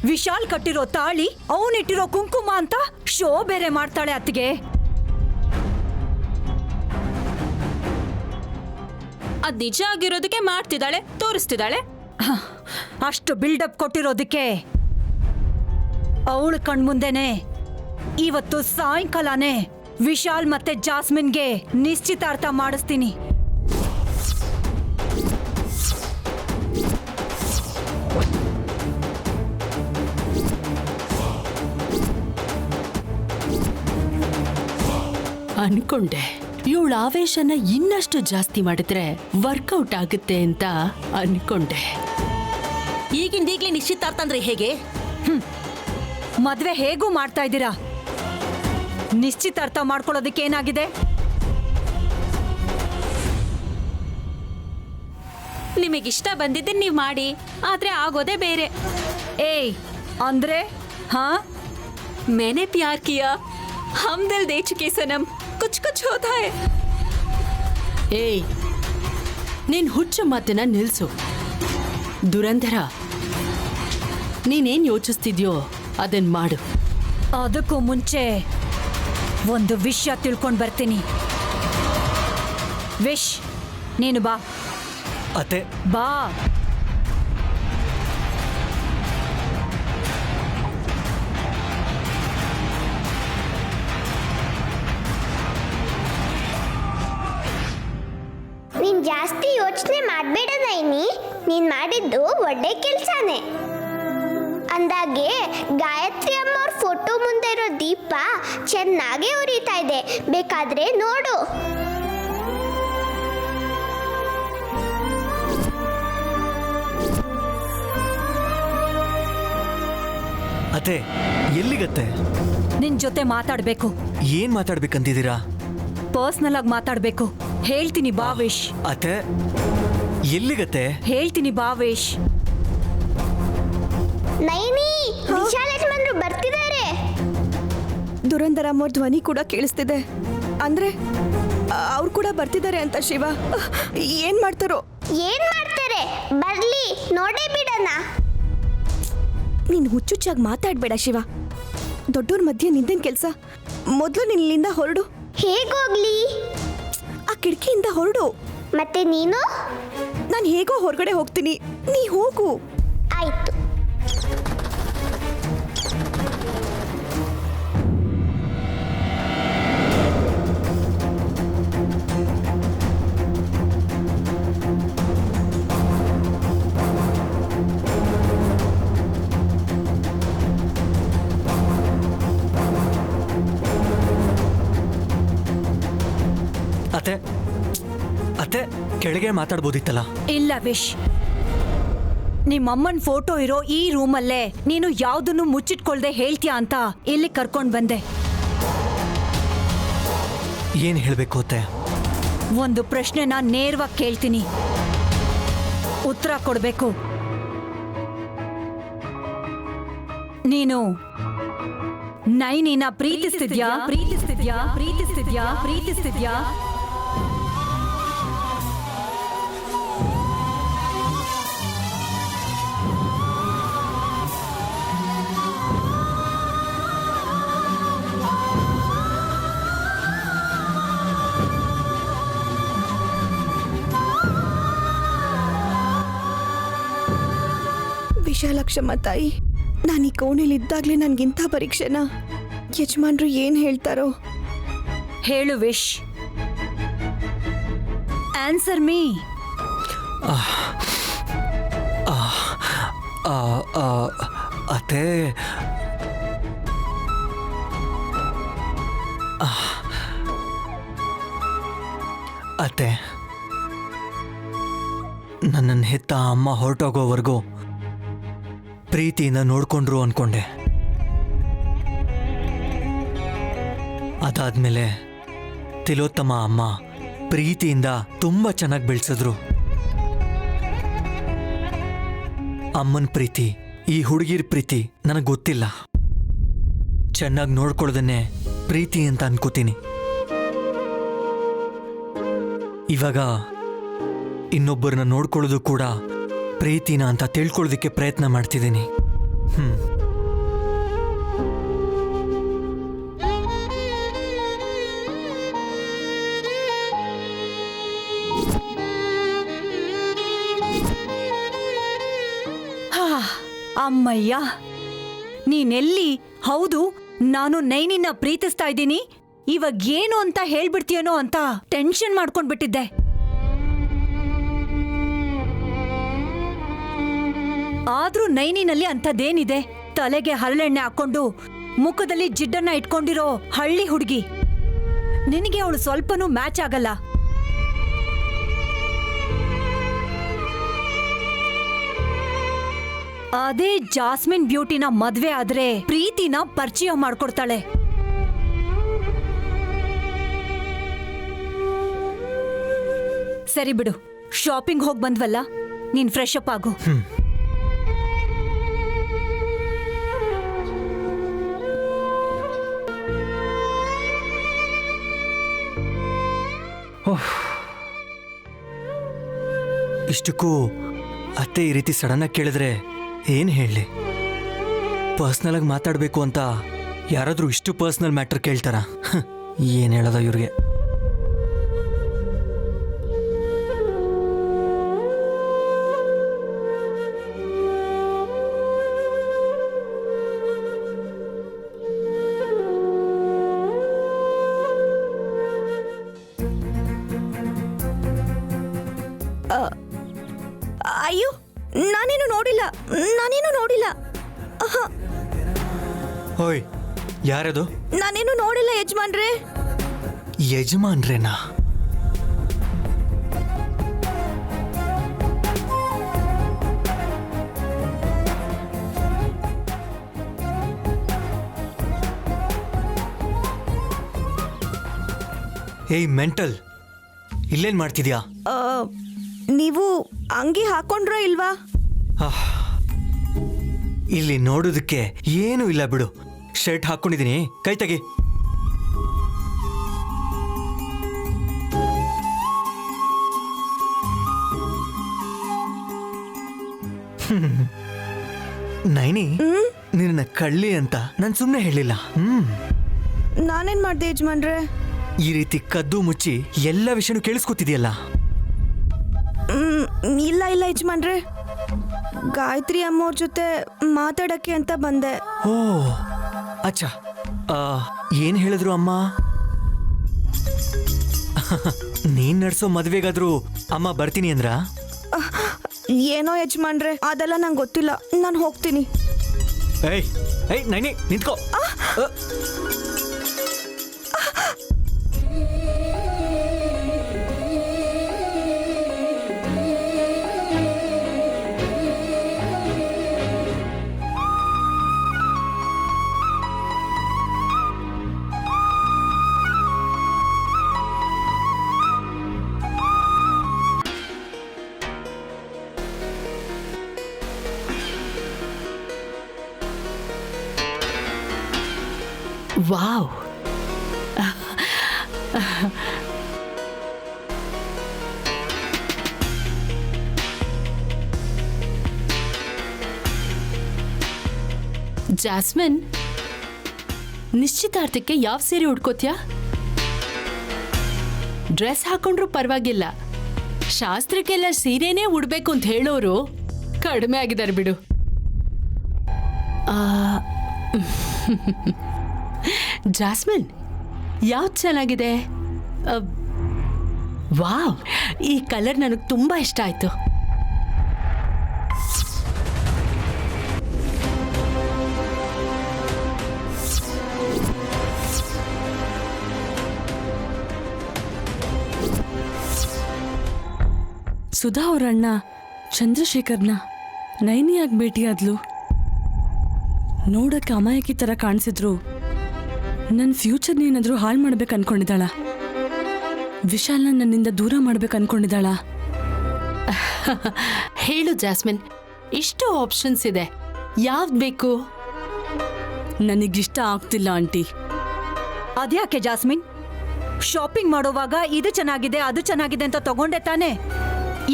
ವಿಶಾಲ್ ಕಟ್ಟಿರೋ ತಾಳಿ, ಅವನಿಟ್ಟಿರೋ ಕುಂಕುಮ ಅಂತ ಶೋ ಬೇರೆ ಮಾಡ್ತಾಳೆ ಅತ್ತಿಗೆ. ಅದ್ ನಿಜ ಆಗಿರೋದಕ್ಕೆ ಮಾಡ್ತಿದ್ದಾಳೆ, ತೋರಿಸ್ತಿದ್ದಾಳೆ. ಅಷ್ಟು ಬಿಲ್ಡಪ್ ಕೊಟ್ಟಿರೋದಕ್ಕೆ ಅವಳ ಕಣ್ಮುಂದೆನೆ ಇವತ್ತು ಸಾಯಂಕಾಲನೇ ವಿಶಾಲ್ ಮತ್ತೆ ಜಾಸ್ಮಿನ್ಗೆ ನಿಶ್ಚಿತಾರ್ಥ ಮಾಡಿಸ್ತೀನಿ. ಅನ್ಕೊಂಡೆ ಇವಳ ಆವೇಶನ ಇನ್ನಷ್ಟು ಜಾಸ್ತಿ ಮಾಡಿದ್ರೆ ವರ್ಕೌಟ್ ಆಗುತ್ತೆ ಅಂತ ಅನ್ಕೊಂಡೆ. ಈಗಿಂದೀಗ್ಲೇ ನಿಶ್ಚಿತಾರ್ಥ ಅಂದ್ರೆ ಹೇಗೆ? ಮದ್ವೆ ಹೇಗೂ ಮಾಡ್ತಾ ಇದ್ದೀರಾ, ನಿಶ್ಚಿತಾರ್ಥ ಮಾಡ್ಕೊಳ್ಳೋದಕ್ಕೆ ಏನಾಗಿದೆ? ನಿಮಗಿಷ್ಟ ಬಂದಿದ್ದೆ ನೀವು ಮಾಡಿ, ಆದ್ರೆ ಆಗೋದೇ ಬೇರೆ. ಏಯ್ ಅಂದ್ರೆ ಹಾ, मैंने प्यार किया, हम दिल दे चुके सनम, कुछ कुछ होता है. ಏಯ್, ನೀನ್ ಹುಚ್ಚು ಮಾತನ್ನ ನಿಲ್ಸು. ದುರಂಧರ, ನೀನೇನ್ ಯೋಚಿಸ್ತಿದ್ಯೋ ಅದನ್ ಮಾಡು. ಅದಕ್ಕೂ ಮುಂಚೆ ಒಂದು ವಿಷಯ ತಿಳ್ಕೊಂಡು ಬರ್ತೀನಿ. ವಿಶ್, ನೀನು ಬಾ ಅತ್ತೆ ಬಾ. ನೀನ್ ಜಾಸ್ತಿ ಯೋಚನೆ ಮಾಡ್ಬೇಡ ನೈನಿ, ನೀನ್ ಮಾಡಿದ್ದು ಒಳ್ಳೆ ಕೆಲ್ಸಾನೇ. ಅಂದಾಗೆ ಗಾಯತ್ರಿ ಅಮ್ಮವ್ರ ಫೋಟೋ ಮುಂದೆ ಇರೋ ದೀಪ ಚೆನ್ನಾಗಿ ಉರಿತಾ ಇದೆ, ಬೇಕಾದ್ರೆ ನೋಡು. ಅತ್ತೆ ಎಲ್ಲಿಗತ್ತೆ? ನಿನ್ ಜೊತೆ ಮಾತಾಡ್ಬೇಕು. ಏನ್ ಮಾತಾಡ್ಬೇಕಂತಿದ್ದೀರಾ? ಪರ್ಸನಲ್ ಆಗಿ ಮಾತಾಡ್ಬೇಕು. ಹೇಳ್ತೀನಿ ಭಾವೇಶ್. ಅತ್ತೆ ಎಲ್ಲಿಗತ್ತೆ? ಹೇಳ್ತೀನಿ ಭಾವೇಶ್. ನೈನಿ, ವಿಶಾಲ್ ಯಜಮಾನ್ರು ಬರ್ತಿದ್ದಾರೆ. ದುರಂಧರ ಅಮ್ಮೋರ್ ಧ್ವನಿ ಕೂಡ ಕೇಳಿಸ್ತಿದೆ. ಅಂದ್ರೆ ಅವ್ರು ಕೂಡ ಬರ್ತಿದ್ದಾರೆ ಅಂತ ಶಿವ. ಏನ್ ಮಾಡ್ತಾರೋ? ಏನ್ ಮಾಡ್ತಾರೆ? ಬರ್ಲಿ, ನೋಡೇ ಬಿಡೋಣ. ನೀನ್ ಹುಚ್ಚುಚ್ಚಾಗಿ ಮಾತಾಡ್ಬೇಡ ಶಿವ. ದೊಡ್ಡೋರ್ ಮಧ್ಯೆ ನಿಂದೇನ್ ಕೆಲ್ಸ? ಮೊದ್ಲು ನೀನ್ ಇಲ್ಲಿಂದ ಹೊರಡು. ಹೇಗೋಗ್ಲಿ? ಆ ಕಿಟಕಿಯಿಂದ ಹೊರಡು. ಮತ್ತೆ ನೀನು? ನಾನು ಹೇಗೋ ಹೊರಗಡೆ ಹೋಗ್ತೀನಿ, ನೀ ಹೋಗು. ಆಯ್ತು. ಅತ್ತೆ ಅತ್ತೆ ಕೆಳಗೆ ಮಾತಾಡ್ಬೋದಿತ್ತಲ್ಲ? ಇಲ್ಲ ವಿಶ್, ನಿಮ್ಮಮ್ಮನ್ ಫೋಟೋ ಇರೋ ಈ ರೂಮಲ್ಲೇ ನೀನು ಯಾವ್ದನ್ನು ಮುಚ್ಚಿಟ್ಕೊಳ್ದೆ ಹೇಳ್ತೀಯಾ ಅಂತ ಇಲ್ಲಿ ಕರ್ಕೊಂಡ್ ಬಂದೆ. ಏನ್ ಹೇಳ್ಬೇಕು ಅತ್ತೆ? ಒಂದು ಪ್ರಶ್ನೆನ ನೇರವಾಗಿ ಕೇಳ್ತೀನಿ, ಉತ್ತರ ಕೊಡ್ಬೇಕು. ನೀನು ನೈನಿನ ಪ್ರೀತಿಸ್ತಿದ್ಯಾ? ಪ್ರೀತಿಸ್ತಿದ್ಯಾ? ಪ್ರೀತಿಸ್ತಿದ್ಯಾ? ಪ್ರೀತಿಸ್ತಿದ್ಯಾ? ವಿಶಾಲಕ್ಷಮ್ಮ ತಾಯಿ, ನಾನು ಈ ಕೋಣೆಲಿ ಇದ್ದಾಗ್ಲೇ ನನ್ಗಿಂಥ ಪರೀಕ್ಷೆನ ಯಜಮಾನ್ರು ಏನ್ ಹೇಳ್ತಾರೋ? ಹೇಳು ವಿಶ್, ಆನ್ಸರ್ ಮೀ. ಅತ್ತೆ ಅತ್ತೆ ನನ್ನನ್ನು ಹೆತ್ತ ಅಮ್ಮ ಹೊರಟೋಗೋವರೆಗೂ ಪ್ರೀತಿಯಿಂದ ನೋಡ್ಕೊಂಡ್ರು ಅನ್ಕೊಂಡೆ. ಅದಾದ್ಮೇಲೆ ತಿಲೋತ್ತಮ ಅಮ್ಮ ಪ್ರೀತಿಯಿಂದ ತುಂಬಾ ಚೆನ್ನಾಗಿ ಬೆಳೆಸಿದ್ರು. ಅಮ್ಮನ ಪ್ರೀತಿ, ಈ ಹುಡುಗಿರ ಪ್ರೀತಿ ನನಗೆ ಗೊತ್ತಿಲ್ಲ. ಚೆನ್ನಾಗಿ ನೋಡ್ಕೊಳ್ಳೋದನ್ನೇ ಪ್ರೀತಿ ಅಂತ ಅನ್ಕೋತೀನಿ. ಇವಾಗ ಇನ್ನೊಬ್ಬರನ್ನ ನೋಡ್ಕೊಳ್ಳೋದು ಕೂಡ ಪ್ರೀತಿನ ಅಂತ ತಿಳ್ಕೊಳ್ಳೋದಕ್ಕೆ ಪ್ರಯತ್ನ ಮಾಡ್ತಿದ್ದೀನಿ. ಅಮ್ಮಯ್ಯ, ನೀನೆಲ್ಲಿ? ಹೌದು, ನಾನು ನೈನಿನ ಪ್ರೀತಿಸ್ತಾ ಇದ್ದೀನಿ, ಇವಾಗ ಏನು ಅಂತ ಹೇಳ್ಬಿಡ್ತೀಯನೋ ಅಂತ ಟೆನ್ಷನ್ ಮಾಡ್ಕೊಂಡ್ಬಿಟ್ಟಿದ್ದೆ. ಆದ್ರೂ ನೈನಿನಲ್ಲಿ ಅಂಥದ್ದೇನಿದೆ? ತಲೆಗೆ ಹರಳೆಣ್ಣೆ ಹಾಕೊಂಡು ಮುಖದಲ್ಲಿ ಜಿಡ್ಡನ್ನ ಇಟ್ಕೊಂಡಿರೋ ಹಳ್ಳಿ ಹುಡುಗಿ. ನಿನಗೆ ಅವಳು ಸ್ವಲ್ಪನೂ ಮ್ಯಾಚ್ ಆಗಲ್ಲ. ಅದೇ ಜಾಸ್ಮಿನ್ ಬ್ಯೂಟಿನ ಮದ್ವೆ ಆದ್ರೆ ಪ್ರೀತಿನ ಪರಿಚಯ ಮಾಡ್ಕೊಡ್ತಾಳೆ. ಸರಿ ಬಿಡು, ಶಾಪಿಂಗ್ ಹೋಗಿ ಬಂದ್ವಲ್ಲ, ನೀನ್ ಫ್ರೆಶ್ ಅಪ್ ಆಗು. ಇಷ್ಟಕ್ಕೂ ಅತ್ತೆ ಈ ರೀತಿ ಸಡನ್ ಆಗಿ ಕೇಳಿದ್ರೆ ಏನ್ ಹೇಳಿ? ಪರ್ಸ್ನಲ್ ಆಗಿ ಮಾತಾಡ್ಬೇಕು ಅಂತ ಯಾರಾದ್ರೂ ಇಷ್ಟು ಪರ್ಸ್ನಲ್ ಮ್ಯಾಟರ್ ಕೇಳ್ತಾರ? ಏನ್ ಹೇಳೋದ ಇವ್ರಿಗೆ? ಓಯ್ ಯಾರದು? ನಾನೇನು ನೋಡಿಲ್ಲ ಯಜಮಾನ್ರೆ. ಯಜಮಾನ್ರೇನಾ? ಏಯ್ ಮೆಂಟಲ್, ಇಲ್ಲೇನ್ ಮಾಡ್ತಿದ್ಯಾ? ಆ, ನೀವು ಅಂಗಿ ಹಾಕೊಂಡ್ರೋ ಇಲ್ವಾ? ಇಲ್ಲಿ ನೋಡೋದಕ್ಕೆ ಏನೂ ಇಲ್ಲ ಬಿಡು. ಶರ್ಟ್ ಹಾಕೊಂಡಿದ್ದೀನಿ, ಕೈ ತೆಗಿ. ನೈನಿ, ನಿನ್ನ ಕಳ್ಳಿ ಅಂತ ನಾನು ಸುಮ್ಮನೆ ಹೇಳಿಲ್ಲ. ನಾನೇನ್ ಮಾಡ್ದೆ ಯಜಮಾನ್ರೆ? ಈ ರೀತಿ ಕದ್ದು ಮುಚ್ಚಿ ಎಲ್ಲ ವಿಷಯನೂ ಕೇಳಿಸ್ಕೊತಿದ್ಯಲ್ಲ. ಇಲ್ಲ ಇಲ್ಲ ಯಜಮಾನ್ರೆ, ಗಾಯತ್ರಿ ಅಮ್ಮವ್ರ ಜೊತೆ ಮಾತಾಡಕ್ಕೆ ಅಂತ ಬಂದೆ. ಓ ಅಚ್ಚಾ, ಏನ್ ಹೇಳಿದ್ರು ಅಮ್ಮ? ನೀನ್ ನಡ್ಸೋ ಮದ್ವೆಗಾದ್ರೂ ಅಮ್ಮ ಬರ್ತೀನಿ ಅಂದ್ರ? ಏನೋ ಯಜಮಾನ್ರೆ, ಅದೆಲ್ಲ ನಂಗೆ ಗೊತ್ತಿಲ್ಲ. ನಾನು ಹೋಗ್ತೀನಿ. ಏಯ್ ಏಯ್ ನೈನಿ ನಿಂತ್ಕೋ. ವಾವ್, ಜಾಸ್ಮಿನ್, ನಿಶ್ಚಿತಾರ್ಥಕ್ಕೆ ಯಾವ ಸೀರೆ ಉಟ್ಕೋತ್ಯಾ? ಡ್ರೆಸ್ ಹಾಕೊಂಡ್ರು ಪರವಾಗಿಲ್ಲ, ಶಾಸ್ತ್ರಕ್ಕೆಲ್ಲ ಸೀರೆನೇ ಉಡ್ಬೇಕು ಅಂತ ಹೇಳೋರು ಕಡಿಮೆ ಆಗಿದ್ದಾರೆ ಬಿಡು. ಜಾಸ್ಮಿನ್, ಯಾವ್ದು ಚೆನ್ನಾಗಿದೆ? ವಾವ್, ಈ ಕಲರ್ ನನಗೆ ತುಂಬಾ ಇಷ್ಟ ಆಯ್ತು. ಸುಧಾ ಅವ್ರ ಅಣ್ಣ ಚಂದ್ರಶೇಖರ್ನ ನೈನಿಯಾಗಿ ಭೇಟಿಯಾದ್ಲು. ನೋಡಕ್ಕೆ ಅಮಾಯಕಿ ಥರ ಕಾಣಿಸಿದ್ರು ನನ್ನ ಫ್ಯೂಚರ್ನ ಏನಾದರೂ ಹಾಳು ಮಾಡ್ಬೇಕು ಅನ್ಕೊಂಡಿದ್ದಾಳ? ವಿಶಾಲ್ನ ನನ್ನಿಂದ ದೂರ ಮಾಡ್ಬೇಕು ಅನ್ಕೊಂಡಿದ್ದಾಳ? ಹೇಳು ಜಾಸ್ಮಿನ್, ಇಷ್ಟು ಆಪ್ಷನ್ಸ್ ಇದೆ, ಯಾವ್ದು ಬೇಕು? ನನಗಿಷ್ಟ ಆಗ್ತಿಲ್ಲ ಆಂಟಿ. ಅದ್ಯಾಕೆ ಜಾಸ್ಮಿನ್? ಶಾಪಿಂಗ್ ಮಾಡೋವಾಗ ಇದು ಚೆನ್ನಾಗಿದೆ ಅದು ಚೆನ್ನಾಗಿದೆ ಅಂತ ತಗೊಂಡೆ ತಾನೆ?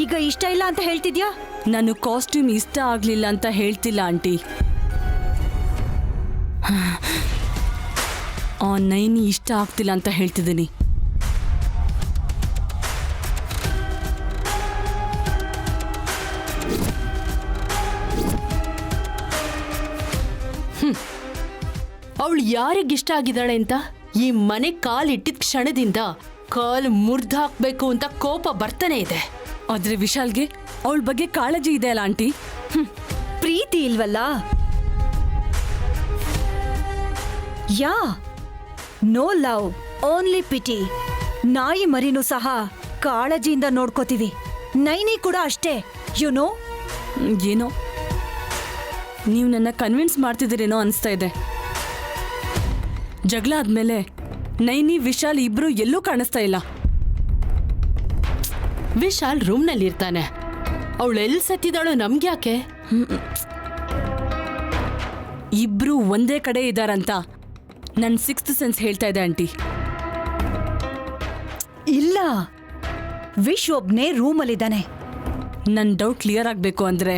ಈಗ ಇಷ್ಟ ಇಲ್ಲ ಅಂತ ಹೇಳ್ತಿದ್ಯಾ? ನಾನು ಕಾಸ್ಟ್ಯೂಮ್ ಇಷ್ಟ ಆಗ್ಲಿಲ್ಲ ಅಂತ ಹೇಳ್ತಿಲ್ಲ ಆಂಟಿ. ಆ ನೈನಿ ಇಷ್ಟ ಆಗ್ತಿಲ್ಲ ಅಂತ ಹೇಳ್ತಿದ್ದೀನಿ. ಅವಳು ಯಾರಿಗಿಷ್ಟ ಆಗಿದ್ದಾಳೆ ಅಂತ ಈ ಮನೆ ಕಾಲಿಟ್ಟಿದ ಕ್ಷಣದಿಂದ ಕಾಲು ಮುರ್ದು ಹಾಕ್ಬೇಕು ಅಂತ ಕೋಪ ಬರ್ತಾನೆ ಇದೆ. ಆದ್ರೆ ವಿಶಾಲ್ಗೆ ಅವಳ ಬಗ್ಗೆ ಕಾಳಜಿ ಇದೆ ಅಲ್ಲ ಆಂಟಿ? ಪ್ರೀತಿ ಇಲ್ವಲ್ಲ? ಯಾ, ನೋ ಲವ್, ಓನ್ಲಿ ಪಿಟಿ. ನಾಯಿ ಮರಿನೂ ಸಹ ಕಾಳಜಿಯಿಂದ ನೋಡ್ಕೋತೀವಿ. ನೈನಿ ಕೂಡ ಅಷ್ಟೇ, ಯು ನೋ. ಏನೋ ನೀವು ನನ್ನ ಕನ್ವಿನ್ಸ್ ಮಾಡ್ತಿದ್ದೀರೇನೋ ಅನಿಸ್ತಾ ಇದೆ. ಜಗಳ ಆದ್ಮೇಲೆ ನೈನಿ ವಿಶಾಲ್ ಇಬ್ರು ಎಲ್ಲೂ ಕಾಣಿಸ್ತಾ ಇಲ್ಲ. ವಿಶಾಲ್ ರೂಮ್ನಲ್ಲಿ ಇರ್ತಾನೆ, ಅವಳು ಎಲ್ಲಿ ಸತ್ತಿದಾಳೋ ನಮ್ಗ್ಯಾಕೆ? ಇಬ್ರು ಒಂದೇ ಕಡೆ ಇದ್ದಾರಂತ ನನ್ನ ಸಿಕ್ಸ್ತ್ ಸೆನ್ಸ್ ಹೇಳ್ತಾ ಇದೆ ಆಂಟಿ. ಇಲ್ಲ, ವಿಶ್ ಒಬ್ನೇ ರೂಮಲ್ಲಿದ್ದಾನೆ. ನನ್ನ ಡೌಟ್ ಕ್ಲಿಯರ್ ಆಗಬೇಕು ಅಂದರೆ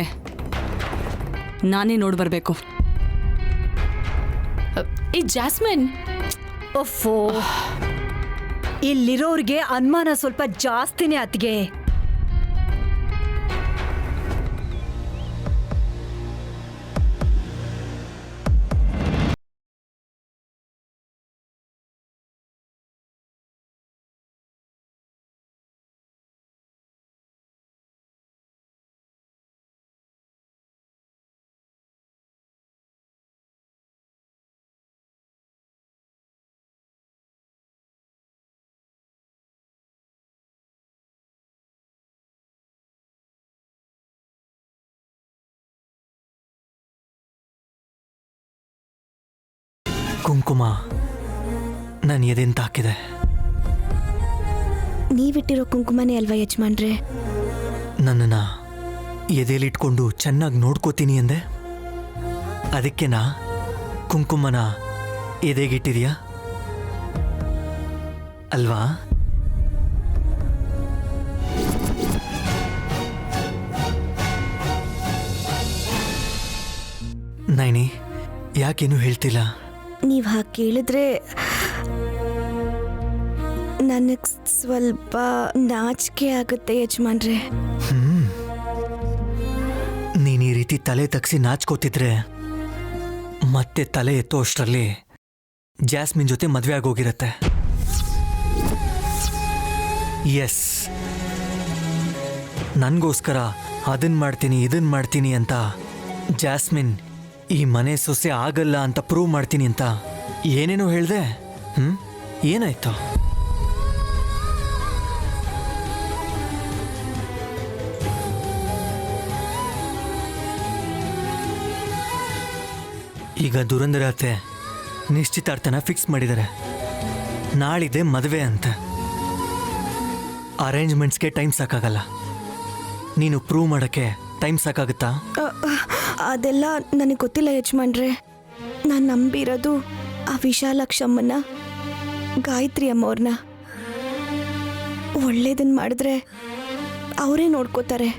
ನಾನೇ ನೋಡಿ ಬರಬೇಕು. ಈ ಜಾಸ್ಮಿನ್, ಒಫೋ, ಇಲ್ಲಿರೋರ್ಗೆ ಅನುಮಾನ ಸ್ವಲ್ಪ ಜಾಸ್ತಿನೇ ಅತ್ಗೆ. ಕುಂಕುಮ ನನ್ನ ಎದೆಂತ ಹಾಕಿದೆ. ನೀವಿಟ್ಟಿರೋ ಕುಂಕುಮನೇ ಅಲ್ವಾ ಯಜಮಾನ್ರೆ? ನನ್ನನ್ನು ಎದೆಲಿಟ್ಕೊಂಡು ಚೆನ್ನಾಗಿ ನೋಡ್ಕೋತೀನಿ ಅಂದೆ. ಅದಕ್ಕೆನಾ ಕುಂಕುಮನ ಎದೆಗಿಟ್ಟಿದ್ಯಾ ಅಲ್ವಾ? ನೈನಿ, ಯಾಕೇನು ಹೇಳ್ತಿಲ್ಲ? ನೀವು ಹಾಗೆ ಕೇಳಿದ್ರೆ ನನಗೆ ಸ್ವಲ್ಪ ನಾಚಿಕೆ ಆಗುತ್ತೆ ಯಜಮಾನ್ರೆ. ನೀನು ಈ ರೀತಿ ತಲೆ ತಗ್ಸಿ ನಾಚ್ಕೋತಿದ್ರೆ ಮತ್ತೆ ತಲೆ ಎತ್ತೋ ಅಷ್ಟರಲ್ಲಿ ಜಾಸ್ಮಿನ್ ಜೊತೆ ಮದುವೆ ಆಗೋಗಿರತ್ತೆ. ಎಸ್, ನನಗೋಸ್ಕರ ಅದನ್ನ ಮಾಡ್ತೀನಿ ಇದನ್ನ ಮಾಡ್ತೀನಿ ಅಂತ ಜಾಸ್ಮಿನ್ ಈ ಮನೆ ಸೊಸೆ ಆಗಲ್ಲ ಅಂತ ಪ್ರೂವ್ ಮಾಡ್ತೀನಿ ಅಂತ ಏನೇನೋ ಹೇಳ್ದೆ. ಏನಾಯ್ತು? ಈಗ ದುರಂದರ ಅತ್ತೆ ನಿಶ್ಚಿತಾರ್ಥನ ಫಿಕ್ಸ್ ಮಾಡಿದ್ದಾರೆ. ನಾಳಿದೆ ಮದುವೆ ಅಂತ. ಅರೇಂಜ್ಮೆಂಟ್ಸ್ಗೆ ಟೈಮ್ ಸಾಕಾಗಲ್ಲ. ನೀನು ಪ್ರೂವ್ ಮಾಡೋಕ್ಕೆ ಟೈಮ್ ಸಾಕಾಗುತ್ತಾ? ಅದೆಲ್ಲ ನನಗೆ ಗೊತ್ತಿಲ್ಲ ಯಜಮಾನ್ರೆ. ನಾನು ನಂಬಿರೋದು ಆ ವಿಶಾಲಾಕ್ಷಮ್ಮನ್ನ, ಗಾಯತ್ರಿ ಅಮ್ಮವ್ರನ್ನ. ಒಳ್ಳೇದನ್ನ ಮಾಡಿದ್ರೆ ಅವರೇ ನೋಡ್ಕೋತಾರೆ.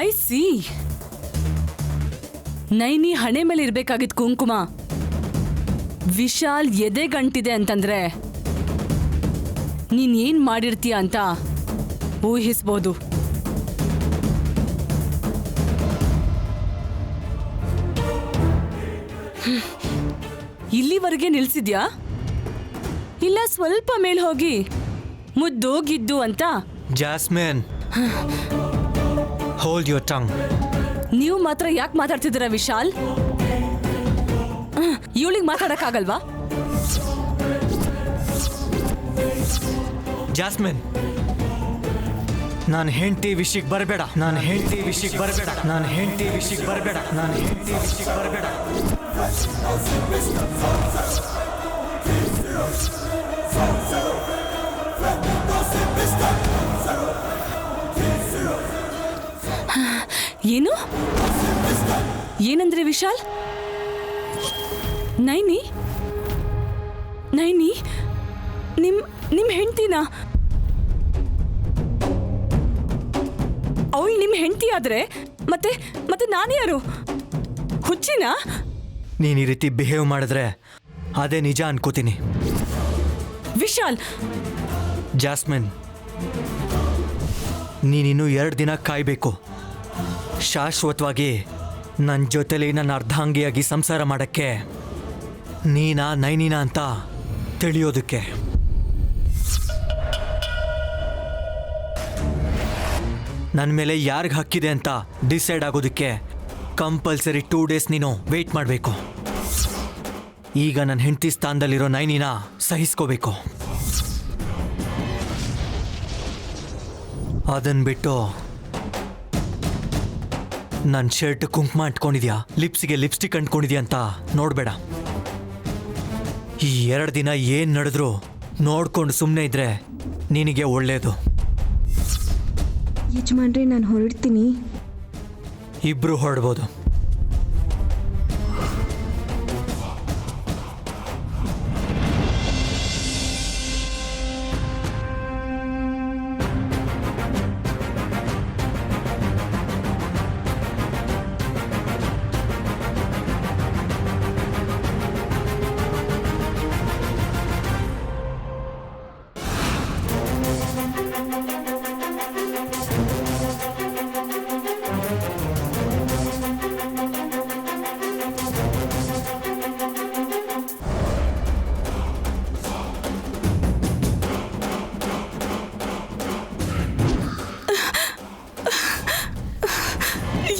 I C. ನೈನಿ ಹಣೆ ಮೇಲೆ ಇರ್ಬೇಕಾಗಿದ್ ಕುಂಕುಮ ವಿಶಾಲ್ ಎದೆ ಗಂಟಿದೆ ಅಂತಂದ್ರೆ ನೀನ್ ಏನ್ ಮಾಡಿರ್ತೀಯ ಅಂತ ಊಹಿಸ್ಬೋದು. ಇಲ್ಲಿವರೆಗೆ ನಿಲ್ಸಿದ್ಯಾ? ಇಲ್ಲ ಸ್ವಲ್ಪ ಮೇಲ್ ಹೋಗಿ ಮುದ್ದು ಗಿದ್ದು ಅಂತ? Jasmine, hold your tongue. ನೀವು ಮಾತ್ರ ಯಾಕೆ ಮಾತಾಡ್ತಿದ್ದೀರಾ ವಿಶಾಲ್? ಇವಳಿಗೆ ಮಾತಾಡಕ್ಕಾಗಲ್ವಾ? ಜಾಸ್ಮಿನ್, ನಾನು ಹೆಂಡತಿ ವಿಷಯಕ್ಕೆ ಬರಬೇಡ. ನಾನು ಹೆಂಡತಿ ವಿಷಯಕ್ಕೆ ಬರಬೇಡ. ನಾನು ಹೆಂಡತಿ ವಿಷಯಕ್ಕೆ ಬರಬೇಡ. ನಾನು ಹೆಂಡತಿ ವಿಷಯಕ್ಕೆ ಬರಬೇಡ. ಏನು? ಏನಂದ್ರೆ ವಿಶಾಲ್? ನೈನಿ ನೈನಿ ನಿಮ್ ಹೆಂಡ್ತಿನ? ಅವಳು ನಿಮ್ ಹೆಂಡ್ತಿ ಆದ್ರೆ ಮತ್ತೆ ನಾನು ಯಾರು? ಹುಚ್ಚಿನ? ನೀನು ಈ ರೀತಿ ಬಿಹೇವ್ ಮಾಡಿದ್ರೆ ಅದೇ ನಿಜ ಅನ್ಕೋತೀನಿ. ವಿಶಾಲ್, ಜಾಸ್ಮಿನ್, ನೀನಿನ್ನೂ 2 ದಿನ ಕಾಯಬೇಕು. ಶಾಶ್ವತವಾಗಿ ನನ್ನ ಜೊತೆಲಿ ನನ್ನ ಅರ್ಧಾಂಗಿಯಾಗಿ ಸಂಸಾರ ಮಾಡೋಕ್ಕೆ, ನೀನಾ ನೈನಿನಾ ಅಂತ ತಿಳಿಯೋದಕ್ಕೆ. ನನ್ನ ಮೇಲೆ ಯಾರಿಗೆ ಹಕ್ಕಿದೆ ಅಂತ ಡಿಸೈಡ್ ಆಗೋದಕ್ಕೆ ಕಂಪಲ್ಸರಿ 2 ಡೇಸ್ ನೀನು ವೆಯ್ಟ್ ಮಾಡಬೇಕು. ಈಗ ನನ್ನ ಹೆಂಡತಿ ಸ್ಥಾನದಲ್ಲಿರೋ ನೈನಿನ ಸಹಿಸ್ಕೋಬೇಕು. ಅದನ್ನು ಬಿಟ್ಟು ನನ್ನ ಶರ್ಟ್ ಕುಂಕುಮ ಅಂಟ್ಕೊಂಡಿದ್ಯಾ, ಲಿಪ್ಸಿಗೆ ಲಿಪ್ಸ್ಟಿಕ್ ಅಂಟ್ಕೊಂಡಿದ್ಯಾ ಅಂತ ನೋಡಬೇಡ. ಈ 2 ದಿನ ಏನು ನಡೆದ್ರು ನೋಡ್ಕೊಂಡು ಸುಮ್ಮನೆ ಇದ್ರೆ ನಿನಗೆ ಒಳ್ಳೆಯದು. ಯಜಮಾನ್ರೆ, ನಾನು ಹೊರಡ್ತೀನಿ. ಇಬ್ರು ಹೊರಡ್ಬೋದು.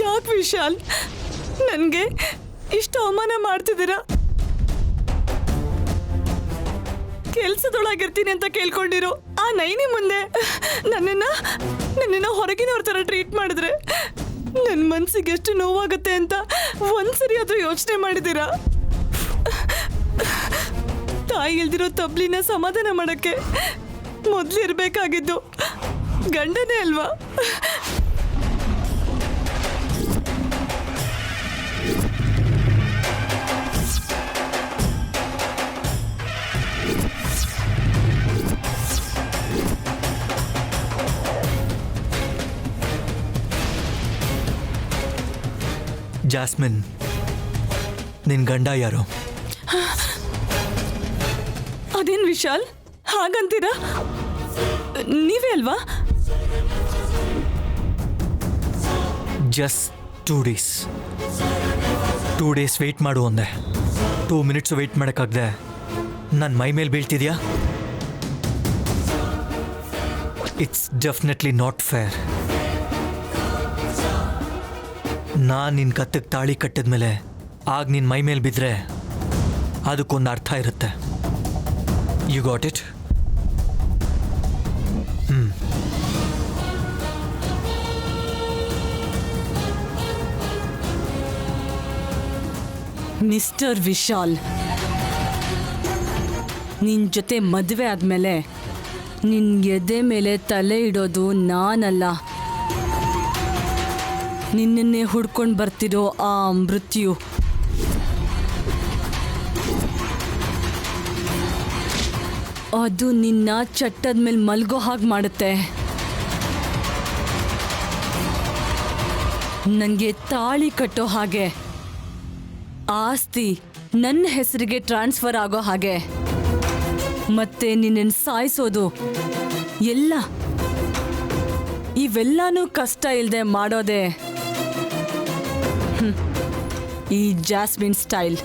ಯಾಕೆ ವಿಶಾಲ್ ನನ್ಗೆ ಇಷ್ಟು ಅವಮಾನ ಮಾಡ್ತಿದ್ದೀರಾ? ಕೆಲ್ಸದೊಳಗಿರ್ತೀನಿ ಅಂತ ಕೇಳ್ಕೊಂಡಿರೋ ಆ ನೈನಿ ಮುಂದೆ ನನ್ನನ್ನ ಹೊರಗಿನವ್ರ ತರ ಟ್ರೀಟ್ ಮಾಡಿದ್ರೆ ನನ್ನ ಮನ್ಸಿಗೆ ಎಷ್ಟು ನೋವಾಗುತ್ತೆ ಅಂತ ಒಂದ್ಸರಿ ಆದ್ರೂ ಯೋಚನೆ ಮಾಡಿದ್ದೀರಾ? ತಾಯಿ ಇಲ್ದಿರೋ ತಬ್ಲಿನ ಸಮಾಧಾನ ಮಾಡಕ್ಕೆ ಮೊದ್ಲಿರ್ಬೇಕಾಗಿದ್ದು ಗಂಡನೇ ಅಲ್ವಾ? ಜಾಸ್ಮಿನ್, ನಿನ್ ಗಂಡ ಯಾರು? ಅದೇನ್ ವಿಶಾಲ್ ಹಾಗಂತೀರಾ? ನೀವೇ ಅಲ್ವಾ? Just 2 days. 2 days ವೆಯ್ಟ್ ಮಾಡು ಅಂದೆ. 2 minutes ವೆಯ್ಟ್ ಮಾಡೋಕ್ಕಾಗದೆ ನನ್ನ ಮೈ ಮೇಲೆ ಬೀಳ್ತಿದ್ಯಾ? It's definitely not fair. ನಾನು ನಿನ್ನ ಕತ್ತಿಗೆ ತಾಳಿ ಕಟ್ಟಿದ್ಮೇಲೆ ಆಗ ನಿನ್ನ ಮೈ ಮೇಲೆ ಬಿದ್ದರೆ ಅದಕ್ಕೊಂದು ಅರ್ಥ ಇರುತ್ತೆ. You got it? Mister Vishal, ನಿನ್ ಜೊತೆ ಮದುವೆ ಆದ್ಮೇಲೆ ನಿನ್ ಎದೆ ಮೇಲೆ ತಲೆ ಇಡೋದು ನಾನಲ್ಲ, ನಿನ್ನನ್ನೇ ಹುಡ್ಕೊಂಡು ಬರ್ತಿರೋ ಆ ಮೃತ್ಯು. ಅದು ನಿನ್ನ ಚಟ್ಟದ ಮೇಲೆ ಮಲ್ಗೋ ಹಾಗೆ ಮಾಡುತ್ತೆ. ನನಗೆ ತಾಳಿ ಕಟ್ಟೋ ಹಾಗೆ, ಆಸ್ತಿ ನನ್ನ ಹೆಸರಿಗೆ ಟ್ರಾನ್ಸ್ಫರ್ ಆಗೋ ಹಾಗೆ, ಮತ್ತೆ ನಿನ್ನನ್ನು ಸಾಯಿಸೋದು ಎಲ್ಲ ಇವೆಲ್ಲಾನು ಕಷ್ಟ ಇಲ್ಲದೆ ಮಾಡೋದೆ ಈ ಜಾಸ್ಮಿನ್ ಸ್ಟೈಲ್.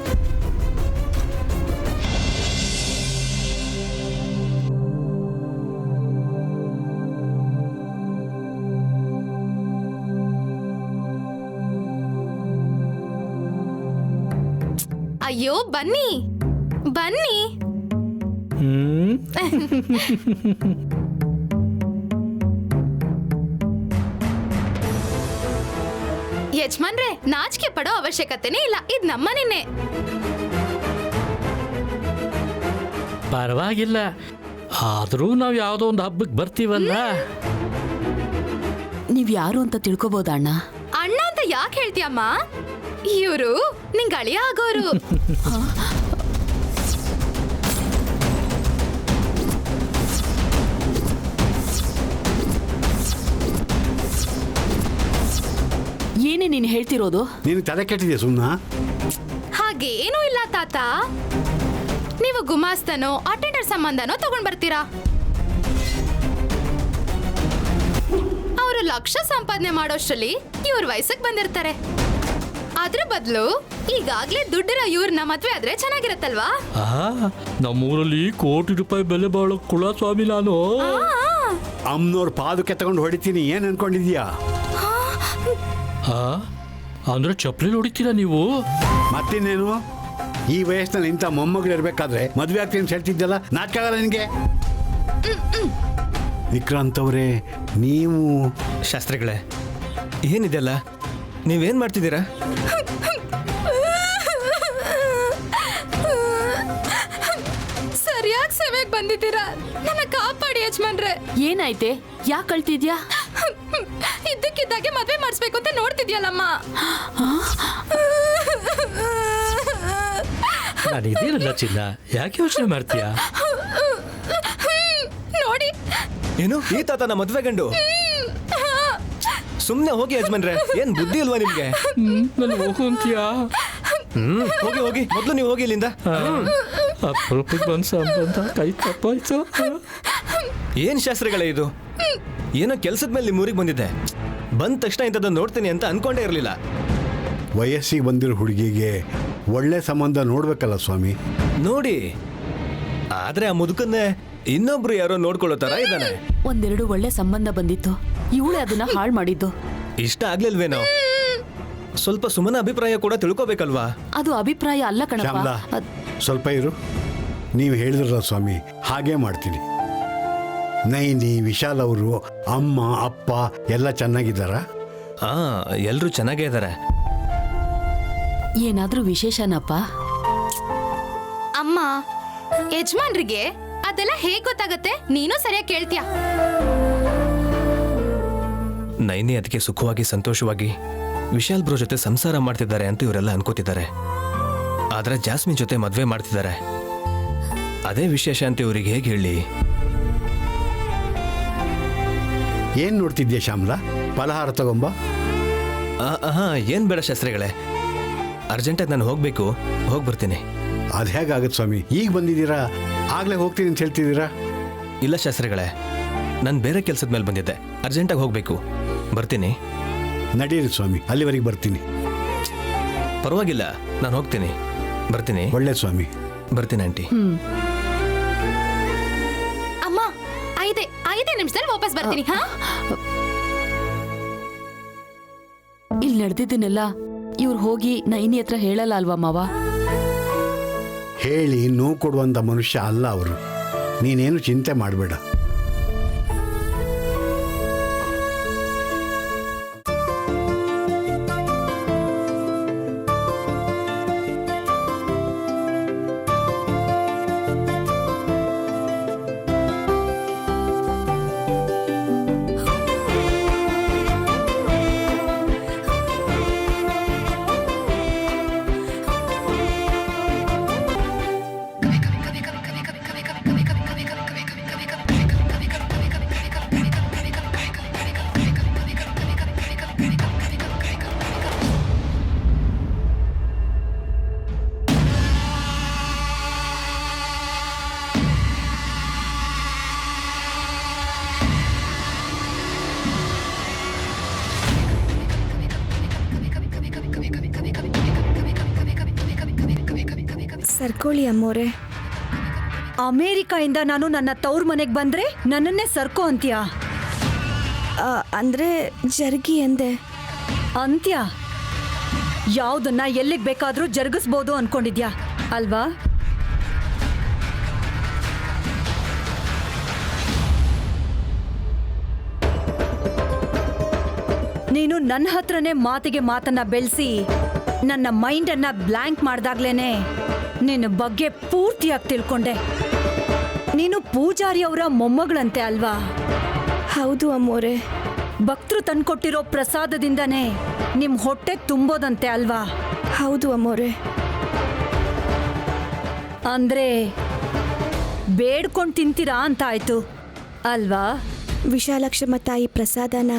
ಅಯ್ಯೋ ಬನ್ನಿ ಬನ್ನಿ. ಯಜಮಾನ್ರೆ, ನಾಚಿಕೆ ಪಡೋ ಅವಶ್ಯಕತೆನೇ ಇಲ್ಲ, ಇದ್ ನಮ್ಮನೇನೆ. ಪರವಾಗಿಲ್ಲ, ಆದ್ರೂ ನಾವು ಯಾವುದೋ ಒಂದು ಹಬ್ಬಕ್ಕೆ ಬರ್ತೀವಲ್ಲ. ನೀವ್ ಯಾರು ಅಂತ ತಿಳ್ಕೊಬೋದಾ ಅಣ್ಣ? ಅಣ್ಣ ಅಂತ ಯಾಕೆ ಹೇಳ್ತೀಯಮ್ಮ? ಇವರು ನಿಂಗ್ ಅಳಿಯ ಆಗೋರು. ಏನೇ ನೀನು ಹೇಳ್ತಿರೋದು? ನೀನು ತಲೆ ಕೆಟ್ಟಿದೆ ಸುಮ್ನ. ಹಾಗೇನೂ ಇಲ್ಲ ತಾತ, ನೀವು ಗುಮಾಸ್ತನೋ ಅಟೆಂಡರ್ ಸಂಬಂಧನೋ ತಗೊಂಡ್ ಬರ್ತೀರಾ. ಅವರು ಲಕ್ಷ ಸಂಪಾದನೆ ಮಾಡೋಷ್ಟ್ರಲ್ಲಿ ಇವ್ರ ವಯಸ್ಸಿಗೆ ಬಂದಿರ್ತಾರೆ. ಅದ್ರ ಬದಲು ಈಗಾಗ್ಲೇ ದುಡ್ಡಿರೋ ಇವ್ರನ್ನ ಮದ್ವೆ ಆದ್ರೆ ಚೆನ್ನಾಗಿರತ್ತಲ್ವಾ? ನಮ್ಮೂರಲ್ಲಿ ಕೋಟಿ ರೂಪಾಯಿ ಬೆಲೆ ಬಾಳೋ ಕುಳಸ್ವಾಮಿ ನಾನು. ಅಮ್ಮನವ್ರ ಪಾದಕ್ಕೆ ತಗೊಂಡು ಹೊಡಿತೀನಿ, ಏನ್ ಅನ್ಕೊಂಡಿದ್ಯಾ? ಅಂದ್ರೆ ಚಪ್ಪಲಿ ಹೊಡಿತೀರಾ ನೀವು? ಮತ್ತಿನ್ನೇನು, ಈ ವಯಸ್ಸಿನಲ್ಲಿ ಇಂಥ ಮೊಮ್ಮಗಳು ಇರ್ಬೇಕಾದ್ರೆ ಮದ್ವೆ ಆಗ್ತೀನಿ ಅಂತ ಹೇಳ್ತಿದ್ದಲ್ಲ, ನಾಟಕ ಆಗಲ್ಲ ನಿನಗೆ? ವಿಕ್ರಾಂತ್ ಅವರೇ, ನೀವು ಶಾಸ್ತ್ರಿಗಳೇ, ಏನಿದೆಲ್ಲ? ನೀವೇನ್ ಮಾಡ್ತಿದ್ದೀರಾ? ಸರಿಯಾಗಿ ಸೇವೆಗೆ ಬಂದಿದ್ದೀರಾ, ನನ್ನ ಕಾಪಾಡಿ ಯಜಮಾನ್ರೆ. ಏನಾಯ್ತೆ? ಯಾಕೆ ಕಳ್ತಿದ್ಯಾ? ಇದ್ದಕ್ಕಿದ್ದಾಗೆ ಮದ್ವೆ ಮಾಡಿಸ್ಬೇಕು ಅಂತ ನೋಡ್ತಿದ್ಯಲ್ಲಮ್ಮ. ನಾನು ಇದೇನಲ್ಲ ಚಿನ್ನ, ಯಾಕೆ ಯೋಚನೆ ಮಾಡ್ತೀಯಾ? ನೋಡಿ, ಏನು ಈ ತಾತನ ಮದ್ವೆ ಗಂಡು? ಸುಮ್ನೆ ಹೋಗಿ ಯಜಮಾನ್ರೆ, ಏನ್ ಬುದ್ಧಿ ಇಲ್ವಾ ನಿಮ್ಗೆ? ನಾನು ಹೋಗು ಅಂತೀಯಾ? ಹೋಗಿ ಹೋಗಿ, ಮೊದ್ಲು ನೀವು ಹೋಗಿ ಇಲ್ಲಿಂದ. ಅಪರೂಪಕ್ಕೆ ಬಂದು ಸಂಬಂಧ ಕೈ ತಪ್ಪಾಯ್ತು. ಏನ್ ಶಾಸ್ತ್ರಿಗಳೇ ಇದು? ಏನೋ ಕೆಲ್ಸದ ಮೇಲೆ ನಿಮ್ಮ ಊರಿಗೆ ಬಂದಿದ್ದೆ, ಬಂದ ತಕ್ಷಣ ಇಂಥದ್ದನ್ನು ನೋಡ್ತೀನಿ ಅಂತ ಅನ್ಕೊಂಡೇ ಇರಲಿಲ್ಲ. ವಯಸ್ಸಿಗೆ ಬಂದಿರೋ ಹುಡುಗಿಗೆ ಒಳ್ಳೆ ಸಂಬಂಧ ನೋಡ್ಬೇಕಲ್ಲ ಸ್ವಾಮಿ. ನೋಡಿ, ಆದ್ರೆ ಆ ಮುದುಕನ್ನೇ ಇನ್ನೊಬ್ರು ಯಾರೋ ನೋಡ್ಕೊಳ್ಳೋ ತರ ಇದ್ದಾನೆ. ಒಂದೆರಡು ಒಳ್ಳೆ ಸಂಬಂಧ ಬಂದಿತ್ತು, ಇವಳೇ ಅದನ್ನ ಹಾಳು ಮಾಡಿದ್ದು. ಇಷ್ಟ ಆಗ್ಲಿಲ್ವೇನೋ? ಸ್ವಲ್ಪ ಸುಮನ ಅಭಿಪ್ರಾಯ ಕೂಡ ತಿಳ್ಕೊಬೇಕಲ್ವಾ? ಅದು ಅಭಿಪ್ರಾಯ ಅಲ್ಲ ಕಣಪ್ಪ. ಶ್ಯಾಮಲಾ ಸ್ವಲ್ಪ ಇರು. ನೀವು ಹೇಳಿದ್ರಲ್ಲ ಸ್ವಾಮಿ, ಹಾಗೇ ಮಾಡ್ತೀನಿ. ನೈನಿ, ವಿಶಾಲ್ ಅವರು, ಅಮ್ಮ ಅಪ್ಪ ಎಲ್ಲ ಚೆನ್ನಾಗಿದ್ದಾರಾ? ಎಲ್ಲರೂ ಚೆನ್ನಾಗೇ ಇದ್ದಾರೆ. ಏನಾದ್ರೂ ವಿಶೇಷನಪ್ಪ? ಅಮ್ಮ, ಯಜಮಾನ್ರಿಗೆ ಅದೆಲ್ಲ ಹೇಗ್ ಗೊತ್ತಾಗತ್ತೆ? ನೀನು ಸರಿಯಾಗಿ ಕೇಳ್ತೀಯ. ನೈನಿ ಅದಕ್ಕೆ ಸುಖವಾಗಿ ಸಂತೋಷವಾಗಿ ವಿಶಾಲ್ ಬ್ರೋ ಜೊತೆ ಸಂಸಾರ ಮಾಡ್ತಿದ್ದಾರೆ ಅಂತ ಇವರೆಲ್ಲ ಅನ್ಕೋತಿದ್ದಾರೆ. ಆದ್ರೆ ಜಾಸ್ಮಿನ್ ಜೊತೆ ಮದ್ವೆ ಮಾಡ್ತಿದ್ದಾರೆ. ಅದೇ ವಿಶೇಷ ಅಂತ ಇವ್ರಿಗೆ ಹೇಗೆ ಹೇಳಿ? ಏನ್ ನೋಡ್ತಿದ್ಯಾ ಶ್ಯಾಮಲಾ? ಫಲಹಾರ ತಗೊಂಬ. ಏನ್ ಬೇಡ ಶಾಸ್ತ್ರಿಗಳೇ, ಅರ್ಜೆಂಟಾಗಿ ನಾನು ಹೋಗ್ಬೇಕು, ಹೋಗ್ಬರ್ತೀನಿ. ಅದು ಹೇಗಾಗತ್ತೆ ಸ್ವಾಮಿ? ಈಗ ಬಂದಿದ್ದೀರಾ, ಆಗ್ಲೇ ಹೋಗ್ತೀನಿ ಅಂತ ಹೇಳ್ತಿದ್ದೀರಾ? ಇಲ್ಲ ಶಾಸ್ತ್ರಿಗಳೇ, ನಾನು ಬೇರೆ ಕೆಲಸದ ಮೇಲೆ ಬಂದಿದ್ದೆ, ಅರ್ಜೆಂಟಾಗಿ ಹೋಗ್ಬೇಕು, ಬರ್ತೀನಿ. ನಡೀರಿ ಸ್ವಾಮಿ, ಅಲ್ಲಿವರೆಗೆ ಬರ್ತೀನಿ. ಪರವಾಗಿಲ್ಲ, ನಾನು ಹೋಗ್ತೀನಿ, ಬರ್ತೀನಿ. ಒಳ್ಳೆ ಸ್ವಾಮಿ, ಬರ್ತೀನಿ ಆಂಟಿ. ಅಮ್ಮ, ಐದೇ ನಿಮಿಷದಲ್ಲಿ ವಾಪಸ್ ಬರ್ತೀನಿ. ಹಾ, ಇಲ್ಲಿ ನಡೆದಿದ್ದನ್ನೆಲ್ಲ ಇವ್ರು ಹೋಗಿ ನೈನಿ ಹತ್ರ ಹೇಳಲ್ಲ ಅಲ್ವಾ ಮಾವ? ಹೇಳಿ ನೋವು ಕೊಡುವಂಥ ಮನುಷ್ಯ ಅಲ್ಲ ಅವರು. ನೀನೇನು ಚಿಂತೆ ಮಾಡಬೇಡ. ಸರ್ಕೊಳ್ಳಿ ಅಮ್ಮೋರೆ. ಅಮೇರಿಕಾಯಿಂದ ನಾನು ನನ್ನ ತವ್ರ ಮನೆಗೆ ಬಂದ್ರೆ ನನ್ನನ್ನೇ ಸರ್ಕೋ ಅಂತ್ಯಾ? ಅಂದ್ರೆ ಜರ್ಗಿ ಅಂದೆ. ಅಂತ್ಯ ಯಾವ್ದನ್ನ ಎಲ್ಲಿಗೆ ಬೇಕಾದ್ರೂ ಜರುಗಿಸ್ಬೋದು ಅನ್ಕೊಂಡಿದ್ಯಾ ಅಲ್ವಾ? ನೀನು ನನ್ನ ಹತ್ರನೇ ಮಾತಿಗೆ ಮಾತನ್ನ ಬೆಳೆಸಿ ನನ್ನ ಮೈಂಡನ್ನ ಬ್ಲ್ಯಾಂಕ್ ಮಾಡ್ದಾಗ್ಲೇನೆ ನಿನ್ನ ಬಗ್ಗೆ ಪೂರ್ತಿಯಾಗಿ ತಿಳ್ಕೊಂಡೆ. ನೀನು ಪೂಜಾರಿ ಅವರ ಮೊಮ್ಮಗಳಂತೆ ಅಲ್ವಾ? ಹೌದು ಅಮ್ಮೋರೆ. ಭಕ್ತರು ತಂದ್ಕೊಟ್ಟಿರೋ ಪ್ರಸಾದದಿಂದನೇ ನಿಮ್ ಹೊಟ್ಟೆ ತುಂಬೋದಂತೆ ಅಲ್ವಾ? ಹೌದು ಅಮ್ಮೋರೆ. ಅಂದ್ರೆ ಬೇಡ್ಕೊಂಡು ತಿಂತೀರಾ ಅಂತ ಆಯ್ತು ಅಲ್ವಾ? ವಿಶಾಲಕ್ಷಮ್ಮ ತಾಯಿ ಪ್ರಸಾದನ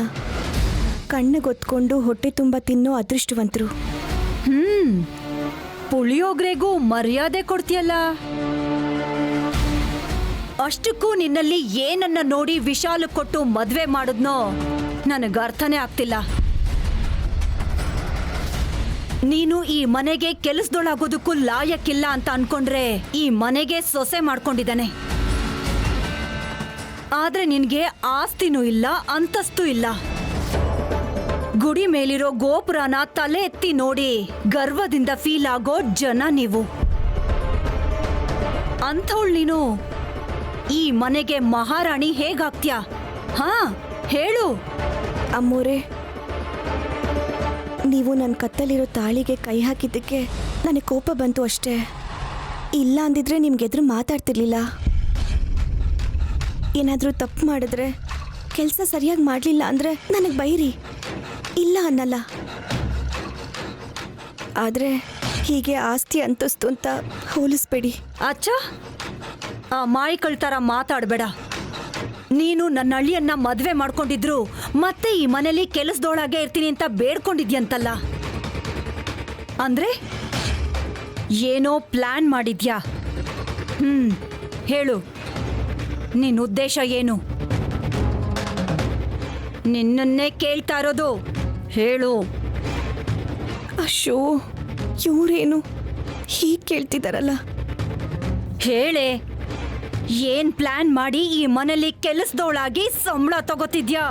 ಕಣ್ಣಿಗೊತ್ಕೊಂಡು ಹೊಟ್ಟೆ ತುಂಬ ತಿನ್ನೋ ಅದೃಷ್ಟವಂತರು. ಪುಳಿಯೋಗ್ರೆಗೂ ಮರ್ಯಾದೆ ಕೊಡ್ತೀಯಲ್ಲ. ಅಷ್ಟಕ್ಕೂ ನಿನ್ನಲ್ಲಿ ಏನನ್ನ ನೋಡಿ ವಿಶಾಲ ಕೊಟ್ಟು ಮದ್ವೆ ಮಾಡಿದ್ನೋ ನನಗೆ ಅರ್ಥನೇ ಆಗ್ತಿಲ್ಲ. ನೀನು ಈ ಮನೆಗೆ ಕೆಲಸದೊಳಾಗೋದಕ್ಕೂ ಲಾಯಕ್ಕಿಲ್ಲ ಅಂತ ಅನ್ಕೊಂಡ್ರೆ ಈ ಮನೆಗೆ ಸೊಸೆ ಮಾಡ್ಕೊಂಡಿದ್ದಾನೆ. ಆದ್ರೆ ನಿನ್ಗೆ ಆಸ್ತಿನೂ ಇಲ್ಲ, ಅಂತಸ್ತು ಇಲ್ಲ. ಗುಡಿ ಮೇಲಿರೋ ಗೋಪುರನ ತಲೆ ಎತ್ತಿ ನೋಡಿ ಗರ್ವದಿಂದ ಫೀಲ್ ಆಗೋ ಜನ ನೀವು. ಅಂಥವಳು ನೀನು ಈ ಮನೆಗೆ ಮಹಾರಾಣಿ ಹೇಗಾಗ್ತ್ಯಾ? ಹಾ ಹೇಳು ಅಮ್ಮೋರೆ. ನೀವು ನನ್ನ ಕತ್ತಲಿರೋ ತಾಳಿಗೆ ಕೈ ಹಾಕಿದ್ದಕ್ಕೆ ನನಗೆ ಕೋಪ ಬಂತು ಅಷ್ಟೇ. ಇಲ್ಲ ಅಂದಿದ್ರೆ ನಿಮ್ಗೆದ್ರು ಮಾತಾಡ್ತಿರ್ಲಿಲ್ಲ. ಏನಾದರೂ ತಪ್ಪು ಮಾಡಿದ್ರೆ, ಕೆಲಸ ಸರಿಯಾಗಿ ಮಾಡಲಿಲ್ಲ ಅಂದರೆ ನನಗೆ ಬೈರಿ, ಇಲ್ಲ ಅನ್ನಲ್ಲ. ಆದರೆ ಹೀಗೆ ಆಸ್ತಿ ಅಂತಸ್ತು ಅಂತ ಹೋಲಿಸ್ಬೇಡಿ. ಅಚ್ಚ, ಆ ಮಾಯಿಕಳ ಥರ ಮಾತಾಡಬೇಡ. ನೀನು ನನ್ನ ಅಳಿಯನ್ನ ಮದುವೆ ಮಾಡ್ಕೊಂಡಿದ್ರು ಮತ್ತೆ ಈ ಮನೇಲಿ ಕೆಲಸದೊಳಗೆ ಇರ್ತೀನಿ ಅಂತ ಬೇಡ್ಕೊಂಡಿದ್ಯಂತಲ್ಲ. ಅಂದ್ರೆ ಏನೋ ಪ್ಲಾನ್ ಮಾಡಿದ್ಯಾ? ಹೇಳು, ನಿನ್ನ ಉದ್ದೇಶ ಏನು? ನಿನ್ನನ್ನೇ ಕೇಳ್ತಾ ಇರೋದು, ಹೇಳು. ಅಶೋ, ಇವರೇನು ಹೀಗೆ ಕೇಳ್ತಿದಾರಲ್ಲ? ಹೇಳೆ, ಏನ್ ಪ್ಲಾನ್ ಮಾಡಿ ಈ ಮನೇಲಿ ಕೆಲಸದವಳಾಗಿ ಸಂಬಳ ತಗೋತಿದ್ಯಾ?